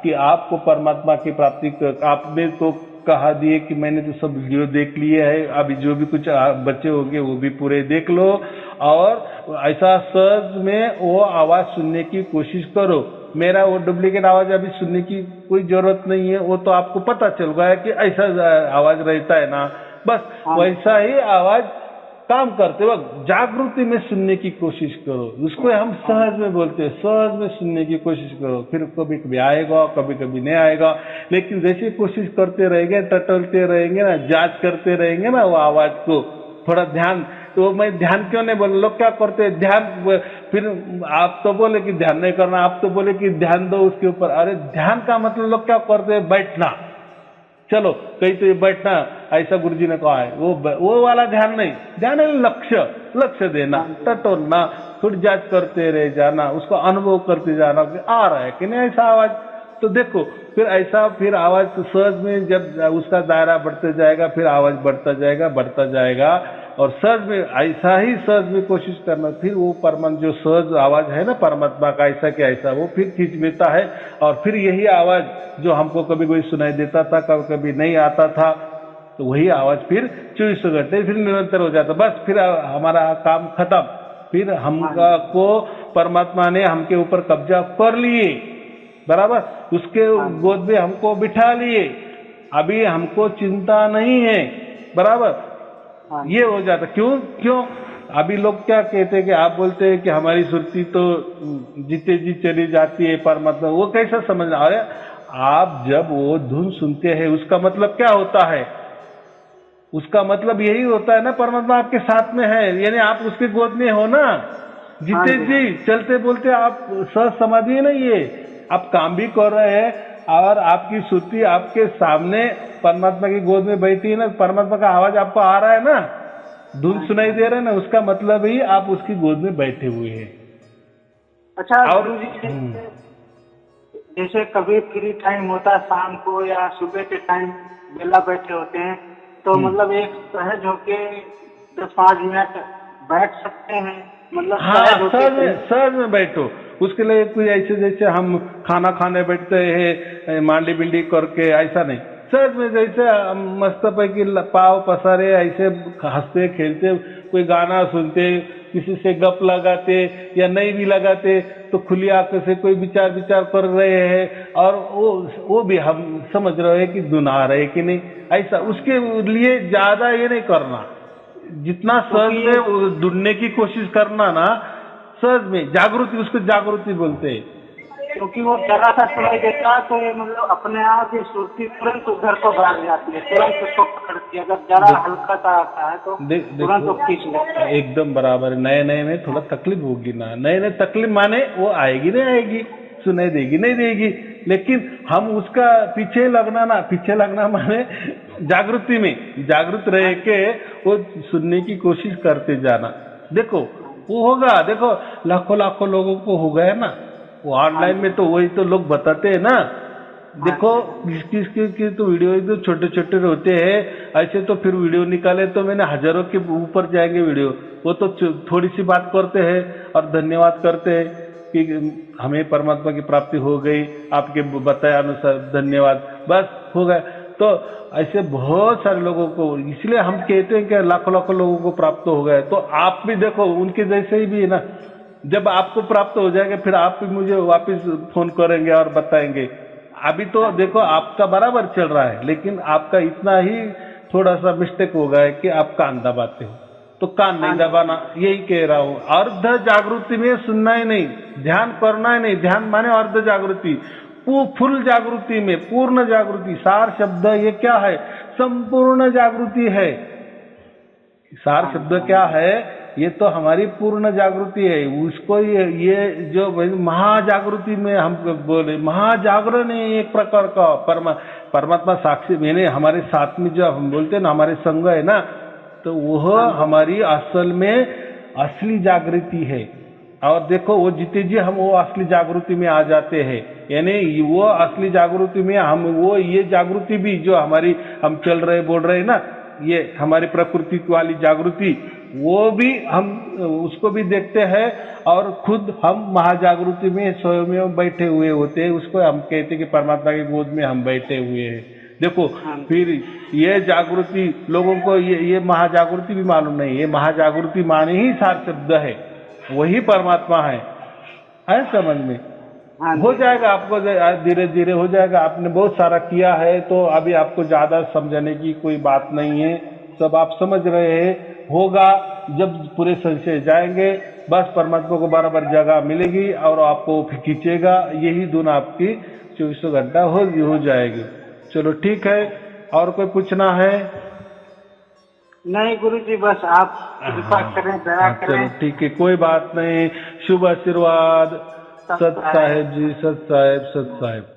कि आपको परमात्मा की प्राप्ति, आपने तो कहा दिए कि मैंने तो सब वीडियो देख लिए है, अभी जो भी कुछ बच्चे होंगे वो भी पूरे देख लो, और ऐसा सहज में वो आवाज सुनने की कोशिश करो। मेरा वो डुप्लीकेट आवाज अभी सुनने की कोई जरूरत नहीं है, वो तो आपको पता चल गया है कि ऐसा आवाज रहता है ना, बस वैसा ही आवाज काम करते वक्त जागृति में सुनने की कोशिश करो। उसको हम सहज में बोलते हैं, सहज में सुनने की कोशिश करो। फिर कभी कभी आएगा, कभी कभी नहीं आएगा, लेकिन जैसे कोशिश करते रहेंगे, टटोलते रहेंगे ना, जांच करते रहेंगे ना वो आवाज को, थोड़ा ध्यान। तो मैं ध्यान क्यों नहीं बोल, लोग क्या करते हैं ध्यान, फिर आप तो बोले कि ध्यान नहीं करना, आप तो बोले कि ध्यान दो उसके ऊपर। अरे ध्यान का मतलब लोग क्या करते हैं, बैठना, चलो कहीं तो ये बैठना, ऐसा गुरुजी ने कहा है, वो वाला ध्यान नहीं, ध्यान है लक्ष्य देना, टटोलना, थोड़ी जांच करते रह जाना, उसको अनुभव करते जाना कि आ रहा है कि नहीं ऐसा आवाज। तो देखो फिर ऐसा, फिर आवाज सहज में जब उसका दायरा बढ़ते जाएगा, फिर आवाज बढ़ता जाएगा, और सहज में ऐसा ही सहज में कोशिश करना, फिर वो परमात्मा जो सहज आवाज है ना परमात्मा का, ऐसा कि ऐसा वो फिर खींच लेता है। और फिर यही आवाज जो हमको कभी कोई सुनाई देता था, कभी कभी नहीं आता था, तो वही आवाज फिर 24 घंटे फिर निरंतर हो जाता, बस फिर हमारा काम खत्म। फिर हमको परमात्मा ने हमके ऊपर कब्जा कर लिए, बराबर, उसके गोद में हमको बिठा लिए, अभी हमको चिंता नहीं है, बराबर। ये हो जाता क्यों अभी लोग क्या कहते हैं कि आप बोलते हैं कि हमारी सुरती तो जीते जी चली जाती है परमात्मा, वो कैसा समझना। अरे आप जब वो धुन सुनते हैं उसका मतलब क्या होता है, उसका मतलब यही होता है ना परमात्मा आपके साथ में है, यानी आप उसके गोद में हो ना, जीते जी चलते बोलते आप सहज समाधि नहीं है, आप काम भी कर रहे हैं और आपकी सुरती आपके सामने परमात्मा की गोद में बैठी है ना, परमात्मा का आवाज आपको आ रहा है ना, धुन सुनाई दे रहा है ना, उसका मतलब ही आप उसकी गोद में बैठे हुए हैं। अच्छा गुरुजी, जैसे कभी फ्री टाइम होता है शाम को या सुबह के टाइम बेला बैठे होते हैं, तो मतलब एक सहज होके 10-5 मिनट बैठ सकते हैं, मतलब सहज में बैठो। उसके लिए कोई ऐसे जैसे हम खाना खाने बैठते हैं मांडी बिंडी करके, ऐसा नहीं, सहज में जैसे मस्त पैकी पाव पसारे, ऐसे हंसते खेलते, कोई गाना सुनते, किसी से गप लगाते या नहीं भी लगाते, तो खुली आंखों से कोई विचार कर रहे हैं, और वो भी हम समझ रहे हैं कि दुना रहे कि नहीं, ऐसा। उसके लिए ज्यादा ये नहीं करना, जितना सहज में ढूंढने की कोशिश करना ना, सहज में जागृति, उसको जागृति बोलते हैं। क्योंकि वो जरा सा सुनाई देता है तो ये मतलब अपने आप ही सुरती तुरंत उधर को भाग जाती है, तुरंत उसको पकड़ती है, अगर जरा हल्का सा आता है तो तुरंत वो खींच लेता है। एकदम बराबर। नए में थोड़ा तकलीफ होगी ना, नए तकलीफ माने वो आएगी नहीं आएगी, सुनाई देगी नहीं देगी, लेकिन हम उसका पीछे लगना माने जागृति में जागृत रह के वो सुनने की कोशिश करते जाना। देखो वो होगा, देखो लाखों लोगों को हो गया ना, वो ऑनलाइन में तो वही तो लोग बताते हैं ना। देखो किस तो वीडियो एकदम छोटे होते हैं, ऐसे तो फिर वीडियो निकाले तो मैंने हजारों के ऊपर जाएंगे वीडियो। वो तो थोड़ी सी बात करते हैं और धन्यवाद करते हैं कि हमें परमात्मा की प्राप्ति हो गई, आपके बताए अनुसार धन्यवाद, बस हो गया। तो ऐसे बहुत सारे लोगों को, इसलिए हम कहते हैं कि लाखों लोगों को प्राप्त हो गए। तो आप भी देखो उनके जैसे ही भी है ना, जब आपको प्राप्त हो जाएगा फिर आप भी मुझे वापस फोन करेंगे और बताएंगे। अभी तो देखो आपका बराबर चल रहा है, लेकिन आपका इतना ही थोड़ा सा मिस्टेक हो गया है कि आप कान दबाते हो, तो कान नहीं दबाना, यही कह रहा हूं। अर्ध जागृति में सुनना ही नहीं, ध्यान करना ही नहीं। ध्यान माने अर्ध जागृति। फुल जागृति में, पूर्ण जागृति, सार शब्द ये क्या है? संपूर्ण जागृति है। सार शब्द क्या है? ये तो हमारी पूर्ण जागृति है। उसको ये जो महाजागृति में हम बोले, महाजागरण है एक प्रकार का। परमात्मा साक्षी मैंने हमारे साथ में जो हम बोलते हैं ना, हमारे संग है ना, तो वह हमारी असल में असली जागृति है। और देखो वो जीते जी हम वो असली जागृति में आ जाते हैं, यानी वो असली जागृति में हम वो ये जागृति भी जो हमारी हम चल रहे बोल रहे हैं ना, ये हमारी प्रकृति वाली जागृति, वो भी हम उसको भी देखते हैं और खुद हम महाजागृति में स्वयं में बैठे हुए होते हैं। उसको हम कहते हैं कि परमात्मा की गोद में हम बैठे हुए हैं। देखो फिर ये जागृति लोगों को ये महाजागृति भी मालूम नहीं है। महाजागृति माने ही सार शब्द है, वही परमात्मा है समझ में? हो जाएगा आपको, धीरे धीरे हो जाएगा। आपने बहुत सारा किया है तो अभी आपको ज्यादा समझने की कोई बात नहीं है, सब आप समझ रहे हैं। होगा जब पूरे संशय जाएंगे, बस परमात्मा को बराबर जगह मिलेगी और आपको खींचेगा। यही दोनों आपकी 24 घंटा हो जाएगी। चलो ठीक है, और कोई पूछना है? नहीं गुरुजी, बस आप कृपा करें, दया करें। चलो ठीक है, कोई बात नहीं। शुभ आशीर्वाद। सत साहेब जी, सत साहेब, सत साहेब।